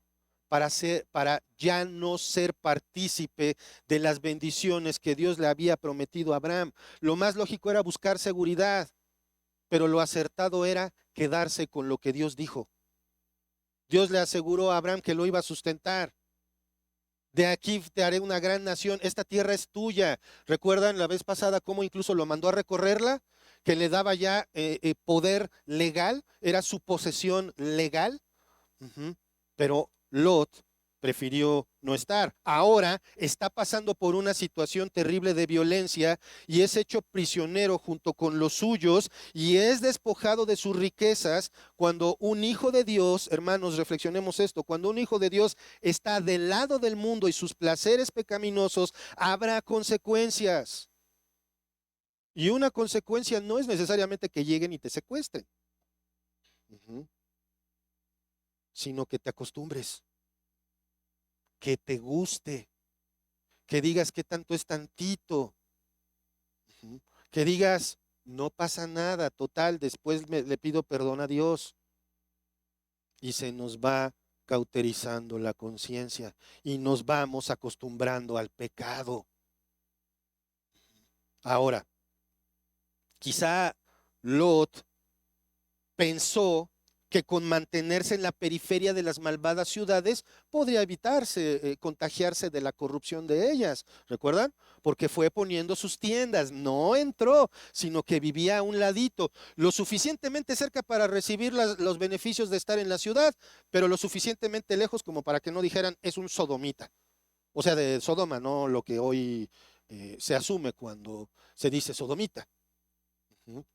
para ya no ser partícipe de las bendiciones que Dios le había prometido a Abraham. Lo más lógico era buscar seguridad, pero lo acertado era quedarse con lo que Dios dijo. Dios le aseguró a Abraham que lo iba a sustentar. De aquí te haré una gran nación, esta tierra es tuya. ¿Recuerdan la vez pasada cómo incluso lo mandó a recorrerla? Que le daba ya poder legal, era su posesión legal. Ujú. Pero Lot prefirió no estar. Ahora está pasando por una situación terrible de violencia y es hecho prisionero junto con los suyos y es despojado de sus riquezas. Cuando un hijo de Dios, hermanos, reflexionemos esto, cuando un hijo de Dios está del lado del mundo y sus placeres pecaminosos, habrá consecuencias. Y una consecuencia no es necesariamente que lleguen y te secuestren. Ujú. Sino que te acostumbres, que te guste, que digas que tanto es tantito, ujú, que digas, no pasa nada, total, después le pido perdón a Dios y se nos va cauterizando la conciencia y nos vamos acostumbrando al pecado. Ahora, quizá Lot pensó que con mantenerse en la periferia de las malvadas ciudades podría evitarse contagiarse de la corrupción de ellas. ¿Recuerdan? Porque fue poniendo sus tiendas, no entró, sino que vivía a un ladito, lo suficientemente cerca para recibir los beneficios de estar en la ciudad, pero lo suficientemente lejos como para que no dijeran es un sodomita. O sea, de Sodoma, no lo que hoy se asume cuando se dice sodomita. Ujú.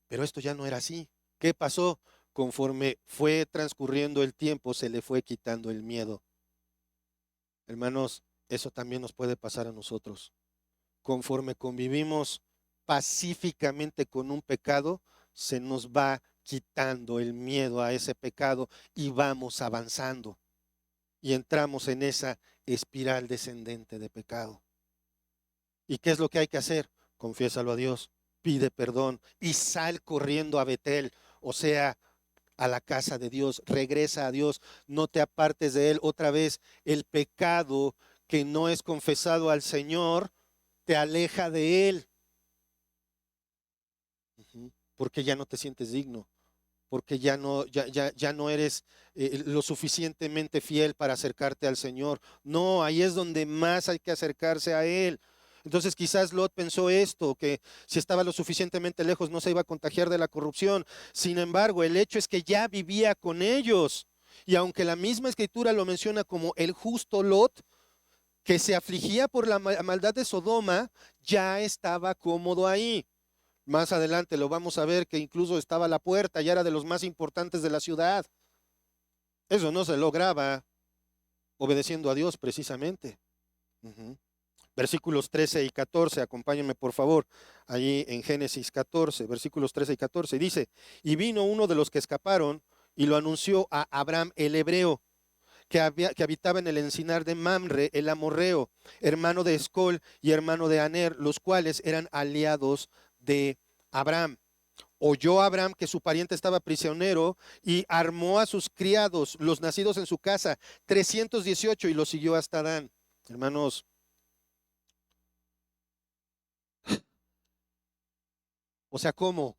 Pero esto ya no era así. ¿Qué pasó? Conforme fue transcurriendo el tiempo, se le fue quitando el miedo. Hermanos, eso también nos puede pasar a nosotros. Conforme convivimos pacíficamente con un pecado, se nos va quitando el miedo a ese pecado y vamos avanzando y entramos en esa espiral descendente de pecado. ¿Y qué es lo que hay que hacer? Confiésalo a Dios, pide perdón y sal corriendo a Betel, o sea, a la casa de Dios, regresa a Dios, no te apartes de Él. Otra vez, el pecado que no es confesado al Señor te aleja de Él. Ujú. Porque ya no te sientes digno, porque ya no eres lo suficientemente fiel para acercarte al Señor. No, ahí es donde más hay que acercarse a Él. Entonces quizás Lot pensó esto, que si estaba lo suficientemente lejos no se iba a contagiar de la corrupción. Sin embargo, el hecho es que ya vivía con ellos. Y aunque la misma escritura lo menciona como el justo Lot, que se afligía por la maldad de Sodoma, ya estaba cómodo ahí. Más adelante lo vamos a ver que incluso estaba a la puerta, ya era de los más importantes de la ciudad. Eso no se lograba obedeciendo a Dios precisamente. Ujú. Versículos 13 y 14, acompáñenme por favor, allí en Génesis 14, versículos 13 y 14, dice, y vino uno de los que escaparon y lo anunció a Abraham el hebreo, que habitaba en el encinar de Mamre, el amorreo, hermano de Escol y hermano de Aner, los cuales eran aliados de Abraham. Oyó Abraham que su pariente estaba prisionero y armó a sus criados, los nacidos en su casa, 318, y los siguió hasta Dan. Hermanos, o sea, ¿cómo?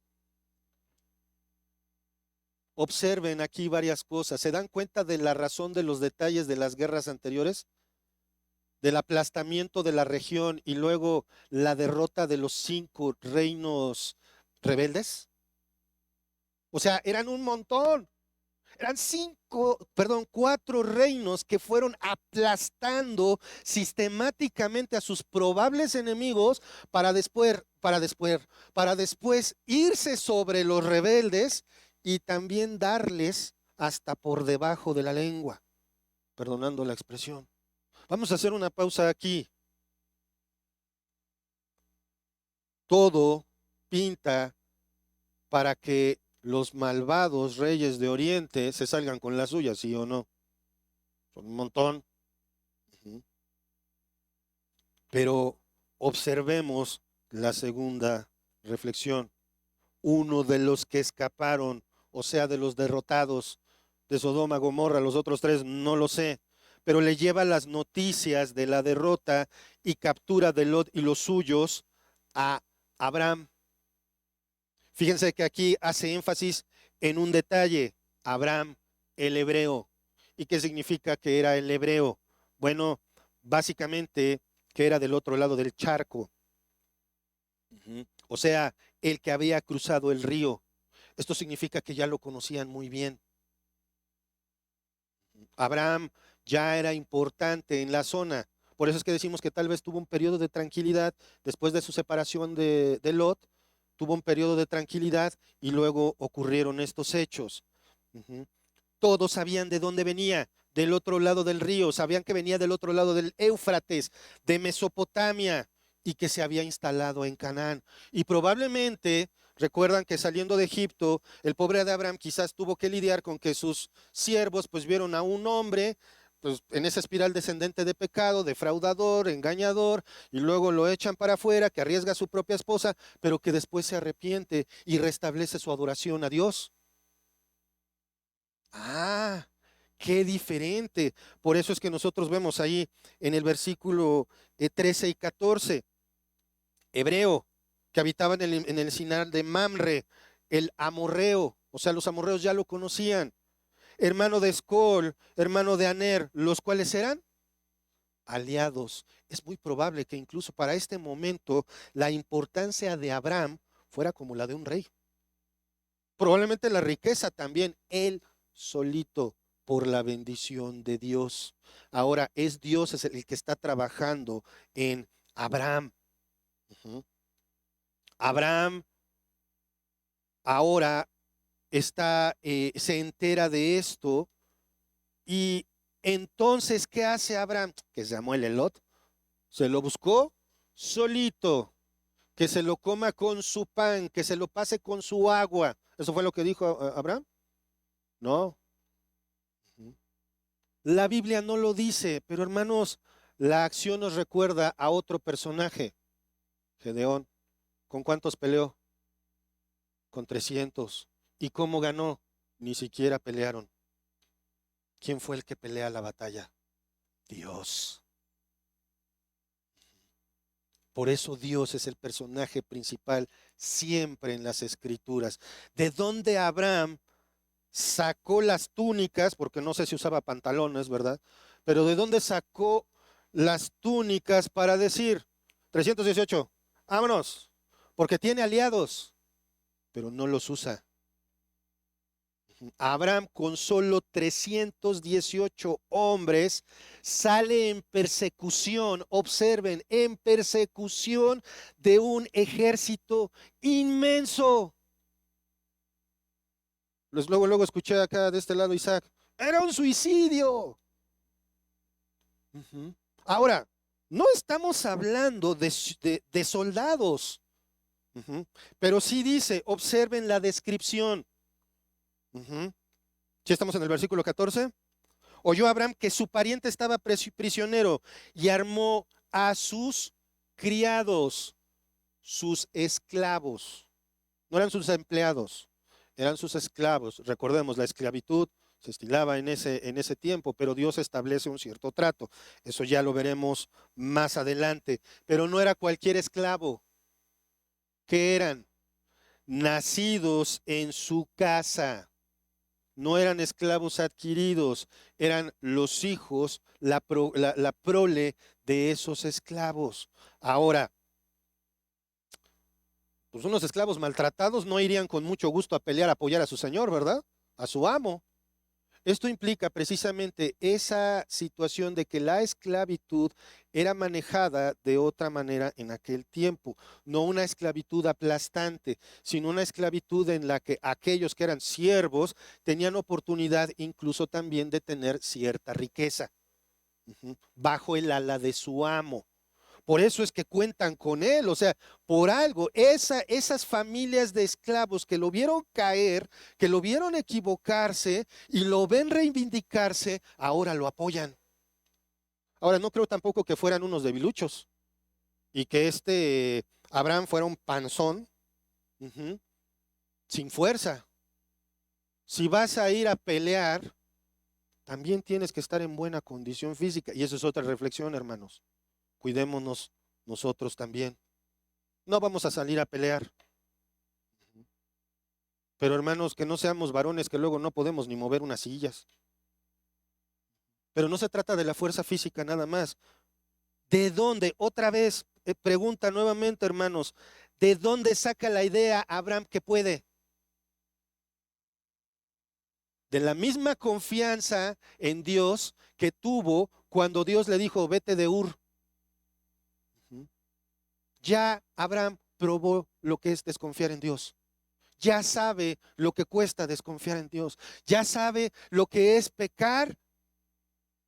Observen aquí varias cosas. ¿Se dan cuenta de la razón de los detalles de las guerras anteriores? Del aplastamiento de la región y luego la derrota de los 5 reinos rebeldes. O sea, eran un montón. Eran 4 reinos que fueron aplastando sistemáticamente a sus probables enemigos para después irse sobre los rebeldes y también darles hasta por debajo de la lengua, perdonando la expresión. Vamos a hacer una pausa aquí. Todo pinta para que los malvados reyes de Oriente se salgan con la suya, ¿sí o no? Son un montón. Ujú. Pero observemos la segunda reflexión. Uno de los que escaparon, o sea, de los derrotados de Sodoma, Gomorra, los otros 3, no lo sé, pero le lleva las noticias de la derrota y captura de Lot y los suyos a Abraham. Fíjense que aquí hace énfasis en un detalle, Abraham, el hebreo. ¿Y qué significa que era el hebreo? Bueno, básicamente que era del otro lado del charco. O sea, el que había cruzado el río. Esto significa que ya lo conocían muy bien. Abraham ya era importante en la zona. Por eso es que decimos que tal vez tuvo un periodo de tranquilidad después de su separación de Lot, tuvo un periodo de tranquilidad y luego ocurrieron estos hechos. Ujú. Todos sabían de dónde venía, del otro lado del río, sabían que venía del otro lado del Éufrates, de Mesopotamia, y que se había instalado en Canaán. Y probablemente, recuerdan que saliendo de Egipto, el pobre de Abraham quizás tuvo que lidiar con que sus siervos pues vieron a un hombre pues, en esa espiral descendente de pecado, defraudador, engañador, y luego lo echan para afuera, que arriesga a su propia esposa, pero que después se arrepiente y restablece su adoración a Dios. Ah, qué diferente. Por eso es que nosotros vemos ahí en el versículo 13 y 14, hebreo, que habitaba en el Sinar de Mamre, el amorreo, o sea, los amorreos ya lo conocían, hermano de Escol, hermano de Aner, los cuales eran aliados. Es muy probable que incluso para este momento la importancia de Abraham fuera como la de un rey. Probablemente la riqueza también, él solito por la bendición de Dios. Ahora es Dios es el que está trabajando en Abraham. Ujú. Abraham ahora se entera de esto y entonces, ¿qué hace Abraham? Que se llamó el Elot, se lo buscó solito, que se lo coma con su pan, que se lo pase con su agua. ¿Eso fue lo que dijo Abraham? No. La Biblia no lo dice, pero hermanos, la acción nos recuerda a otro personaje, Gedeón. ¿Con cuántos peleó? Con 300. ¿Y cómo ganó? Ni siquiera pelearon. ¿Quién fue el que pelea la batalla? Dios. Por eso Dios es el personaje principal siempre en las escrituras. ¿De dónde Abraham sacó las túnicas? Porque no sé si usaba pantalones, ¿verdad? Pero ¿de dónde sacó las túnicas para decir? 318. Vámonos. Porque tiene aliados, pero no los usa. Abraham con solo 318 hombres sale en persecución, observen, en persecución de un ejército inmenso. Luego escuché acá de este lado Isaac, era un suicidio. Ahora, no estamos hablando de soldados, pero sí dice, observen la descripción. ¿Sí estamos en el versículo 14? Oyó Abraham que su pariente estaba prisionero y armó a sus criados, sus esclavos. No eran sus empleados, eran sus esclavos. Recordemos, la esclavitud se estilaba en ese tiempo, pero Dios establece un cierto trato. Eso ya lo veremos más adelante. Pero no era cualquier esclavo. ¿Qué eran? Nacidos en su casa. No eran esclavos adquiridos, eran los hijos, la prole de esos esclavos. Ahora, pues unos esclavos maltratados no irían con mucho gusto a pelear, a apoyar a su señor, ¿verdad? A su amo. Esto implica precisamente esa situación de que la esclavitud era manejada de otra manera en aquel tiempo, no una esclavitud aplastante, sino una esclavitud en la que aquellos que eran siervos tenían oportunidad incluso también de tener cierta riqueza bajo el ala de su amo. Por eso es que cuentan con él, o sea, por algo, esas familias de esclavos que lo vieron caer, que lo vieron equivocarse y lo ven reivindicarse, ahora lo apoyan. Ahora, no creo tampoco que fueran unos debiluchos y que Abraham fuera un panzón, sin fuerza. Si vas a ir a pelear, también tienes que estar en buena condición física. Y eso es otra reflexión, hermanos. Cuidémonos nosotros también. No vamos a salir a pelear. Pero hermanos, que no seamos varones que luego no podemos ni mover unas sillas. Pero no se trata de la fuerza física nada más. ¿De dónde? Otra vez, pregunta nuevamente, hermanos, ¿de dónde saca la idea Abraham que puede? De la misma confianza en Dios que tuvo cuando Dios le dijo, vete de Ur. Ya Abraham probó lo que es desconfiar en Dios. Ya sabe lo que cuesta desconfiar en Dios. Ya sabe lo que es pecar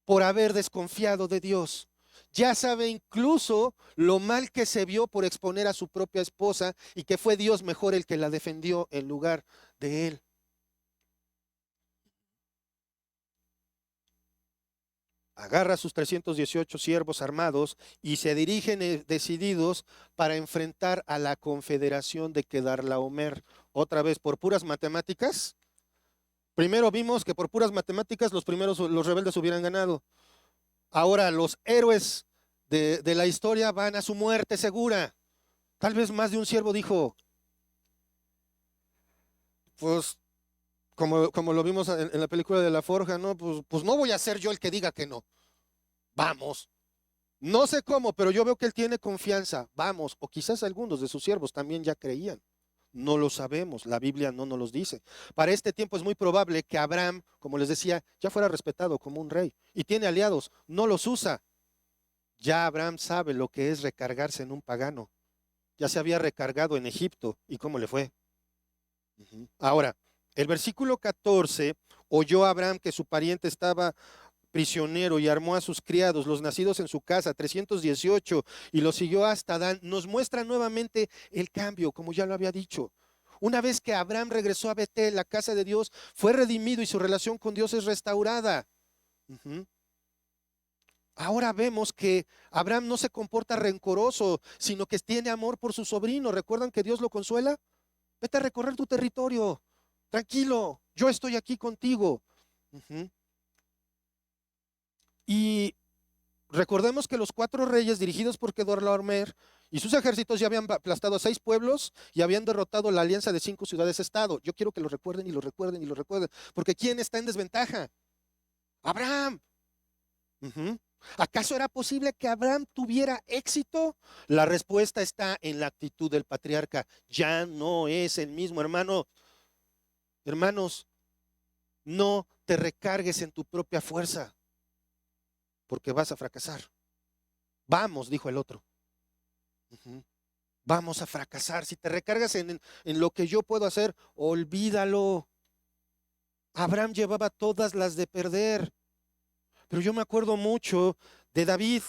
por haber desconfiado de Dios. Ya sabe incluso lo mal que se vio por exponer a su propia esposa y que fue Dios mejor el que la defendió en lugar de él. Agarra a sus 318 siervos armados y se dirigen decididos para enfrentar a la confederación de Kedorlaomer. Otra vez, por puras matemáticas. Primero vimos que por puras matemáticas los rebeldes hubieran ganado. Ahora los héroes de la historia van a su muerte segura. Tal vez más de un siervo dijo, pues como lo vimos en la película de La Forja, ¿no? Pues no voy a ser yo el que diga que no. Vamos. No sé cómo, pero yo veo que él tiene confianza. Vamos. O quizás algunos de sus siervos también ya creían. No lo sabemos. La Biblia no nos los dice. Para este tiempo es muy probable que Abraham, como les decía, ya fuera respetado como un rey. Y tiene aliados. No los usa. Ya Abraham sabe lo que es recargarse en un pagano. Ya se había recargado en Egipto. ¿Y cómo le fue? Ahora, el versículo 14, oyó Abraham que su pariente estaba prisionero y armó a sus criados, los nacidos en su casa, 318, y los siguió hasta Dan. Nos muestra nuevamente el cambio, como ya lo había dicho. Una vez que Abraham regresó a Betel, la casa de Dios, fue redimido y su relación con Dios es restaurada. Ahora vemos que Abraham no se comporta rencoroso, sino que tiene amor por su sobrino. ¿Recuerdan que Dios lo consuela? Vete a recorrer tu territorio. Tranquilo, yo estoy aquí contigo. Y recordemos que los 4 reyes dirigidos por Kedorlaomer y sus ejércitos ya habían aplastado a 6 pueblos y habían derrotado la alianza de 5 ciudades-estado. Yo quiero que lo recuerden y lo recuerden y lo recuerden, porque ¿quién está en desventaja? Abraham. ¿Acaso era posible que Abraham tuviera éxito? La respuesta está en la actitud del patriarca. Ya no es el mismo, hermano. Hermanos, no te recargues en tu propia fuerza, porque vas a fracasar. Vamos, dijo el otro. Vamos a fracasar. Si te recargas en lo que yo puedo hacer, olvídalo. Abraham llevaba todas las de perder. Pero yo me acuerdo mucho de David,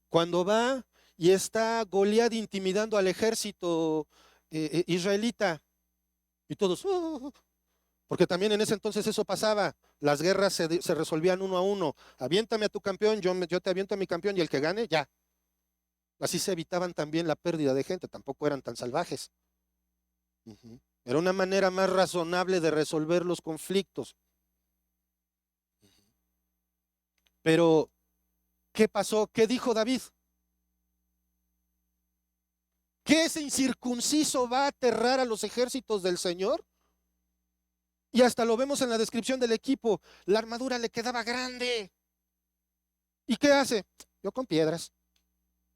cuando va y está Goliat intimidando al ejército israelita. Y todos, porque también en ese entonces eso pasaba. Las guerras se resolvían uno a uno. Aviéntame a tu campeón, yo te aviento a mi campeón y el que gane, ya. Así se evitaban también la pérdida de gente, tampoco eran tan salvajes. Era una manera más razonable de resolver los conflictos. Pero, ¿qué pasó? ¿Qué dijo David? ¿Que ese incircunciso va a aterrar a los ejércitos del Señor? Y hasta lo vemos en la descripción del equipo. La armadura le quedaba grande. ¿Y qué hace? Yo con piedras.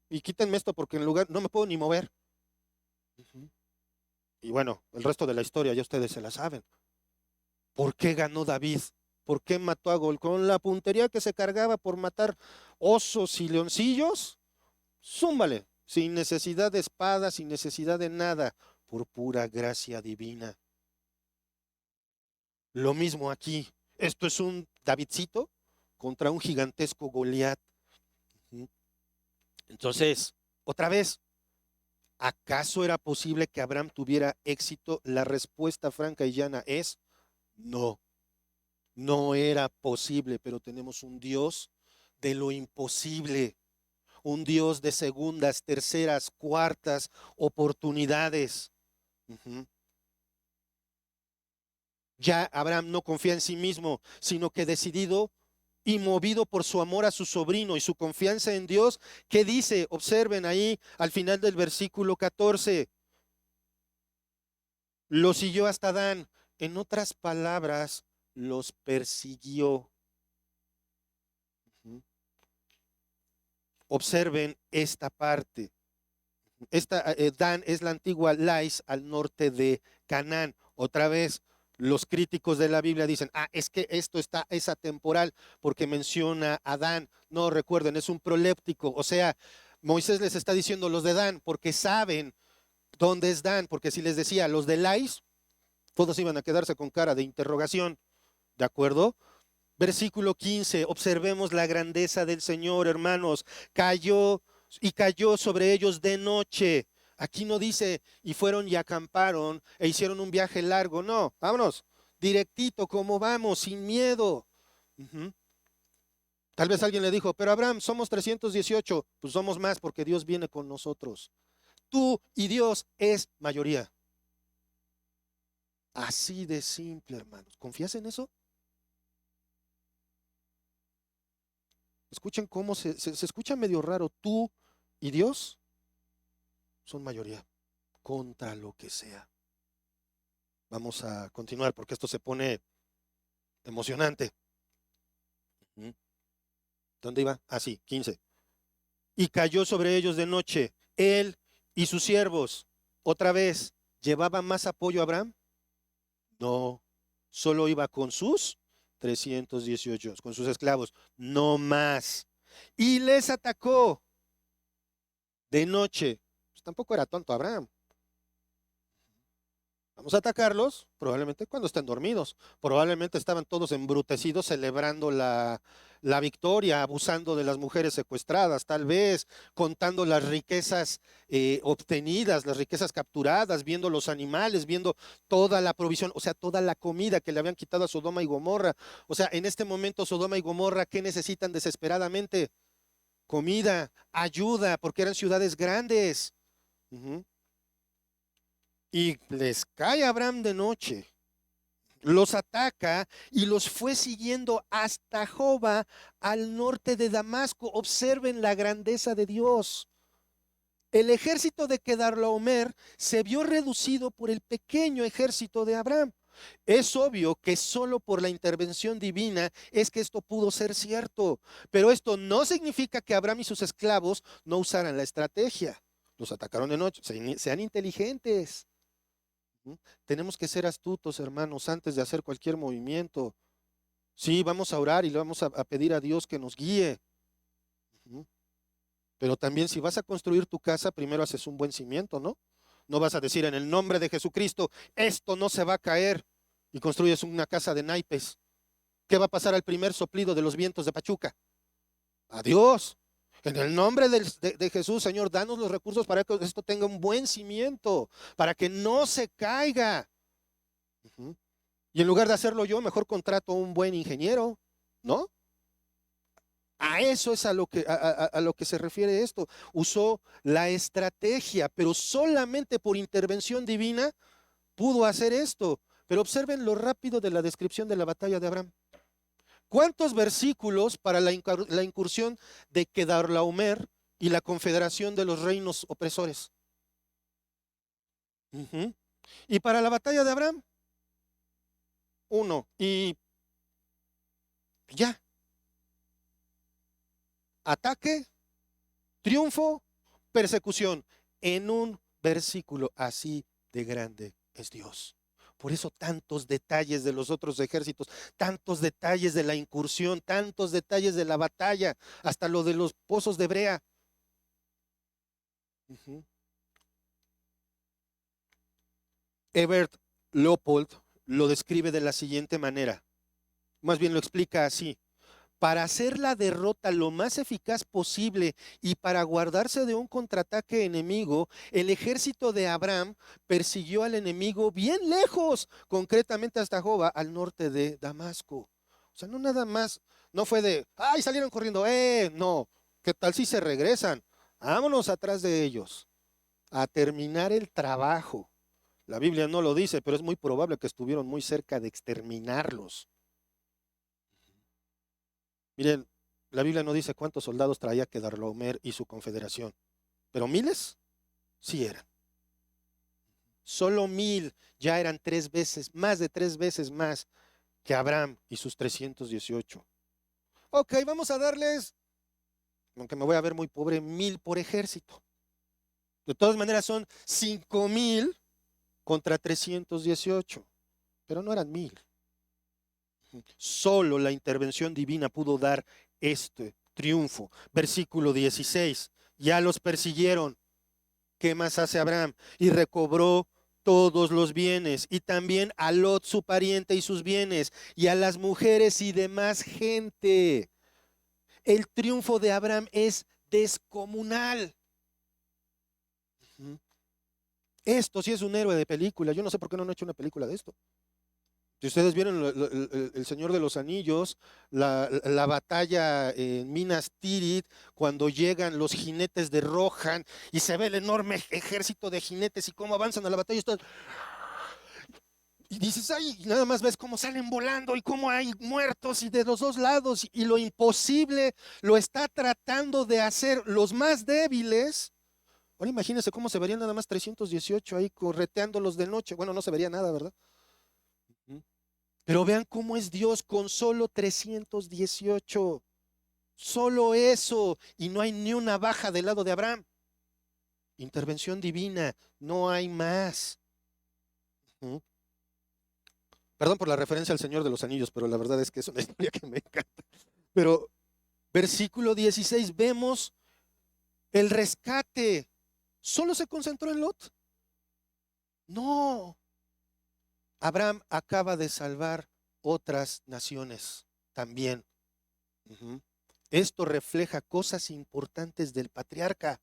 Y quítenme esto porque en lugar no me puedo ni mover. Y bueno, el resto de la historia ya ustedes se la saben. ¿Por qué ganó David? ¿Por qué mató a Gol? Con la puntería que se cargaba por matar osos y leoncillos. Zúmbale, sin necesidad de espada, sin necesidad de nada, por pura gracia divina. Lo mismo aquí. Esto es un Davidcito contra un gigantesco Goliat. Entonces, otra vez, ¿acaso era posible que Abraham tuviera éxito? La respuesta franca y llana es no. No era posible, pero tenemos un Dios de lo imposible, un Dios de segundas, terceras, cuartas oportunidades. Ya Abraham no confía en sí mismo, sino que decidido y movido por su amor a su sobrino y su confianza en Dios, ¿qué dice? Observen ahí al final del versículo 14. Lo siguió hasta Dan. En otras palabras, los persiguió. Observen esta parte. Dan es la antigua Lais al norte de Canaán. Otra vez, los críticos de la Biblia dicen, es que esto es atemporal porque menciona a Dan. No, recuerden, es un proléptico. O sea, Moisés les está diciendo los de Dan porque saben dónde es Dan. Porque si les decía los de Lais, todos iban a quedarse con cara de interrogación. ¿De acuerdo? Versículo 15, observemos la grandeza del Señor, hermanos. Cayó sobre ellos de noche. Aquí no dice, y fueron y acamparon e hicieron un viaje largo. No, vámonos, directito, como vamos, sin miedo. Tal vez alguien le dijo, pero Abraham, somos 318. Pues somos más porque Dios viene con nosotros. Tú y Dios es mayoría. Así de simple, hermanos. ¿Confías en eso? Escuchen cómo se escucha medio raro. Tú y Dios son mayoría contra lo que sea. Vamos a continuar porque esto se pone emocionante. ¿Dónde iba? Sí, 15. Y cayó sobre ellos de noche, él y sus siervos. Otra vez, ¿llevaba más apoyo a Abraham? No, solo iba con sus 318, con sus esclavos, no más. Y les atacó de noche. Pues tampoco era tonto Abraham. Vamos a atacarlos, probablemente cuando estén dormidos. Probablemente estaban todos embrutecidos celebrando la victoria, abusando de las mujeres secuestradas, tal vez contando las riquezas obtenidas, las riquezas capturadas, viendo los animales, viendo toda la provisión, o sea, toda la comida que le habían quitado a Sodoma y Gomorra. O sea, en este momento Sodoma y Gomorra, ¿qué necesitan desesperadamente? Comida, ayuda, porque eran ciudades grandes. Y les cae Abraham de noche, los ataca y los fue siguiendo hasta Joba, al norte de Damasco. Observen la grandeza de Dios. El ejército de Kedorlaomer se vio reducido por el pequeño ejército de Abraham. Es obvio que solo por la intervención divina es que esto pudo ser cierto, pero esto no significa que Abraham y sus esclavos no usaran la estrategia. Los atacaron de noche, sean inteligentes. Tenemos que ser astutos, hermanos, antes de hacer cualquier movimiento. Sí, vamos a orar y le vamos a pedir a Dios que nos guíe. Pero también si vas a construir tu casa, primero haces un buen cimiento, ¿no? No vas a decir en el nombre de Jesucristo, esto no se va a caer y construyes una casa de naipes. ¿Qué va a pasar al primer soplido de los vientos de Pachuca? Adiós. En el nombre de Jesús, Señor, danos los recursos para que esto tenga un buen cimiento, para que no se caiga. Y en lugar de hacerlo yo, mejor contrato a un buen ingeniero, ¿no? A eso es a lo que se refiere esto. Usó la estrategia, pero solamente por intervención divina pudo hacer esto. Pero observen lo rápido de la descripción de la batalla de Abraham. ¿Cuántos versículos para la incursión de Kedorlaomer y la confederación de los reinos opresores? Y para la batalla de Abraham, 1. Y ya. Ataque, triunfo, persecución. En un versículo así de grande es Dios. Por eso tantos detalles de los otros ejércitos, tantos detalles de la incursión, tantos detalles de la batalla, hasta lo de los pozos de brea. Ebert Leopold lo describe de la siguiente manera, más bien lo explica así: para hacer la derrota lo más eficaz posible y para guardarse de un contraataque enemigo, el ejército de Abraham persiguió al enemigo bien lejos, concretamente hasta Joba, al norte de Damasco. O sea, no nada más, no fue de, ay, salieron corriendo, no, ¿qué tal si se regresan? Vámonos atrás de ellos a terminar el trabajo. La Biblia no lo dice, pero es muy probable que estuvieron muy cerca de exterminarlos. Miren, la Biblia no dice cuántos soldados traía Kedorlaomer y su confederación, pero miles sí eran. Solo 1000 ya eran 3 veces, más de 3 veces más que Abraham y sus 318. Ok, vamos a darles, aunque me voy a ver muy pobre, 1000 por ejército. De todas maneras son 5000 contra 318, pero no eran 1000. Solo la intervención divina pudo dar este triunfo. Versículo 16. Ya los persiguieron. ¿Qué más hace Abraham? Y recobró todos los bienes, y también a Lot su pariente y sus bienes, y a las mujeres y demás gente. El triunfo de Abraham es descomunal. Esto sí es un héroe de película. Yo no sé por qué no han hecho una película de esto. Si ustedes vieron el Señor de los Anillos, la batalla en Minas Tirith, cuando llegan los jinetes de Rohan y se ve el enorme ejército de jinetes y cómo avanzan a la batalla, y dices, ay, y nada más ves cómo salen volando y cómo hay muertos y de los dos lados, y lo imposible lo está tratando de hacer los más débiles. Ahora imagínense cómo se verían nada más 318 ahí correteándolos de noche. Bueno, no se vería nada, ¿verdad? Pero vean cómo es Dios con solo 318. Solo eso. Y no hay ni una baja del lado de Abraham. Intervención divina. No hay más. Perdón por la referencia al Señor de los Anillos, pero la verdad es que es una historia que me encanta. Pero versículo 16, vemos el rescate. ¿Solo se concentró en Lot? No. Abraham acaba de salvar otras naciones también. Esto refleja cosas importantes del patriarca.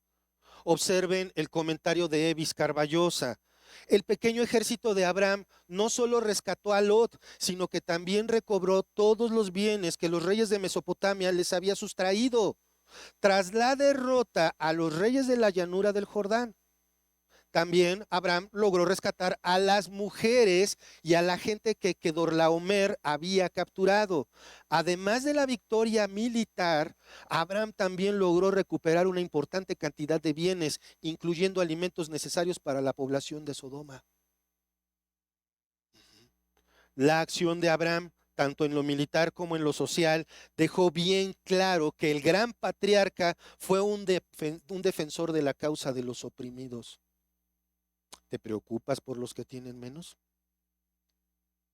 Observen el comentario de Evis Carballosa. El pequeño ejército de Abraham no solo rescató a Lot, sino que también recobró todos los bienes que los reyes de Mesopotamia les había sustraído tras la derrota a los reyes de la llanura del Jordán. También Abraham logró rescatar a las mujeres y a la gente que Kedorlaomer había capturado. Además de la victoria militar, Abraham también logró recuperar una importante cantidad de bienes, incluyendo alimentos necesarios para la población de Sodoma. La acción de Abraham, tanto en lo militar como en lo social, dejó bien claro que el gran patriarca fue un defensor de la causa de los oprimidos. ¿Te preocupas por los que tienen menos?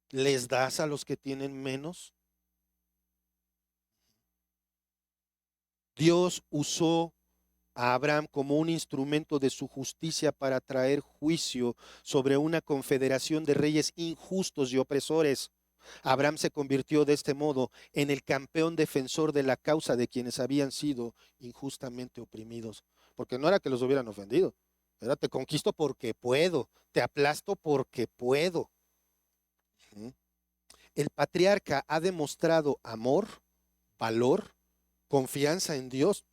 ¿Les das a los que tienen menos? Dios usó a Abraham como un instrumento de su justicia para traer juicio sobre una confederación de reyes injustos y opresores. Abraham se convirtió de este modo en el campeón defensor de la causa de quienes habían sido injustamente oprimidos. Porque no era que los hubieran ofendido, era te conquisto porque puedo, te aplasto porque puedo. El patriarca ha demostrado amor, valor, confianza en Dios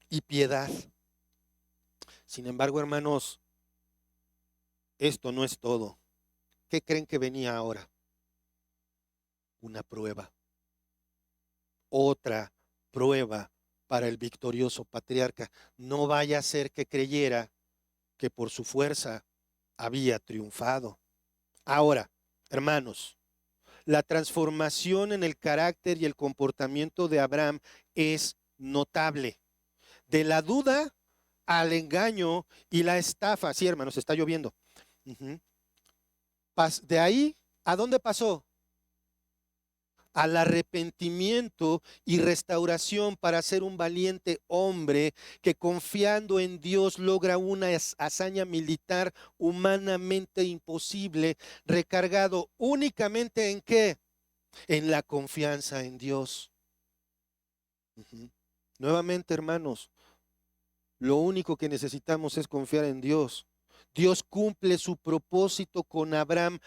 y piedad. Sin embargo, hermanos, esto no es todo. ¿Qué creen que venía ahora? Una prueba. Otra prueba para el victorioso patriarca. No vaya a ser que creyera que por su fuerza había triunfado. Ahora, hermanos, la transformación en el carácter y el comportamiento de Abraham es notable. De la duda al engaño y la estafa. Sí, hermanos, está lloviendo. De ahí, ¿a dónde pasó? Al arrepentimiento y restauración para ser un valiente hombre que confiando en Dios logra una hazaña militar humanamente imposible, recargado únicamente ¿en qué? En la confianza en Dios. Nuevamente, hermanos, lo único que necesitamos es confiar en Dios. Dios cumple su propósito con Abraham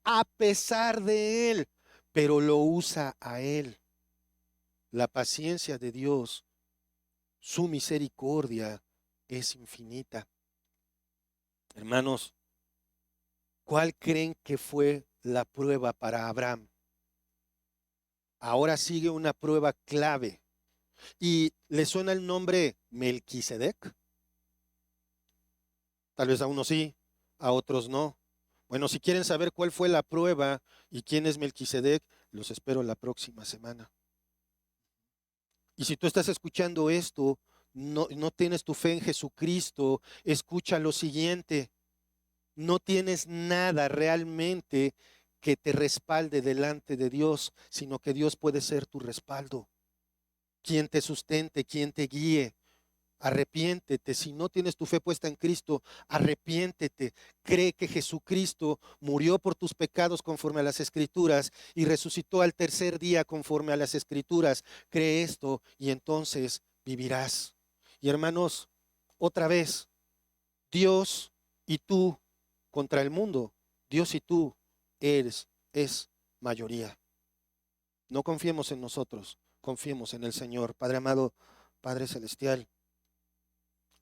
a pesar de él, pero lo usa a él. La paciencia de Dios, su misericordia es infinita. Hermanos, ¿cuál creen que fue la prueba para Abraham? Ahora sigue una prueba clave. ¿Y le suena el nombre Melquisedec? Tal vez a unos sí, a otros no. Bueno, si quieren saber cuál fue la prueba y quién es Melquisedec, los espero la próxima semana. Y si tú estás escuchando esto, no tienes tu fe en Jesucristo, escucha lo siguiente. No tienes nada realmente que te respalde delante de Dios, sino que Dios puede ser tu respaldo. Quien te sustente, quien te guíe. Arrepiéntete, si no tienes tu fe puesta en Cristo, arrepiéntete, cree que Jesucristo murió por tus pecados conforme a las Escrituras y resucitó al tercer día conforme a las Escrituras. Cree esto y entonces vivirás. Y hermanos, otra vez, Dios y tú contra el mundo, Dios y tú es mayoría. No confiemos en nosotros, confiemos en el Señor. Padre amado, Padre celestial,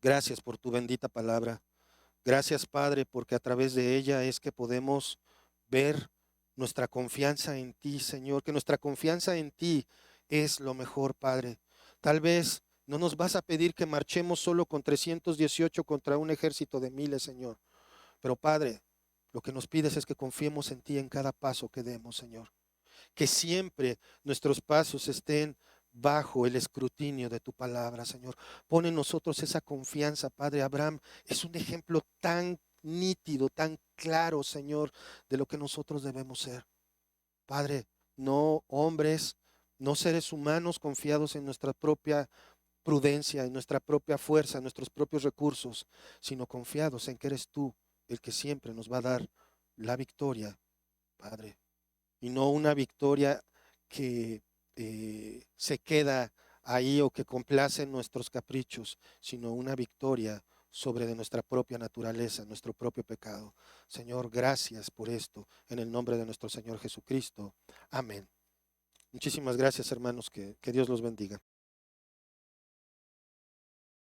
gracias por tu bendita palabra. Gracias, Padre, porque a través de ella es que podemos ver nuestra confianza en ti, Señor, que nuestra confianza en ti es lo mejor, Padre. Tal vez no nos vas a pedir que marchemos solo con 318 contra un ejército de miles, Señor. Pero, Padre, lo que nos pides es que confiemos en ti en cada paso que demos, Señor. Que siempre nuestros pasos estén bajo el escrutinio de tu palabra, Señor. Pon en nosotros esa confianza, Padre. Abraham es un ejemplo tan nítido, tan claro, Señor, de lo que nosotros debemos ser. Padre, no hombres, no seres humanos confiados en nuestra propia prudencia, en nuestra propia fuerza, en nuestros propios recursos, sino confiados en que eres tú el que siempre nos va a dar la victoria, Padre. Y no una victoria que se queda ahí o que complace nuestros caprichos, sino una victoria sobre de nuestra propia naturaleza, nuestro propio pecado. Señor, gracias por esto, en el nombre de nuestro Señor Jesucristo. Amén. Muchísimas gracias, hermanos, que Dios los bendiga.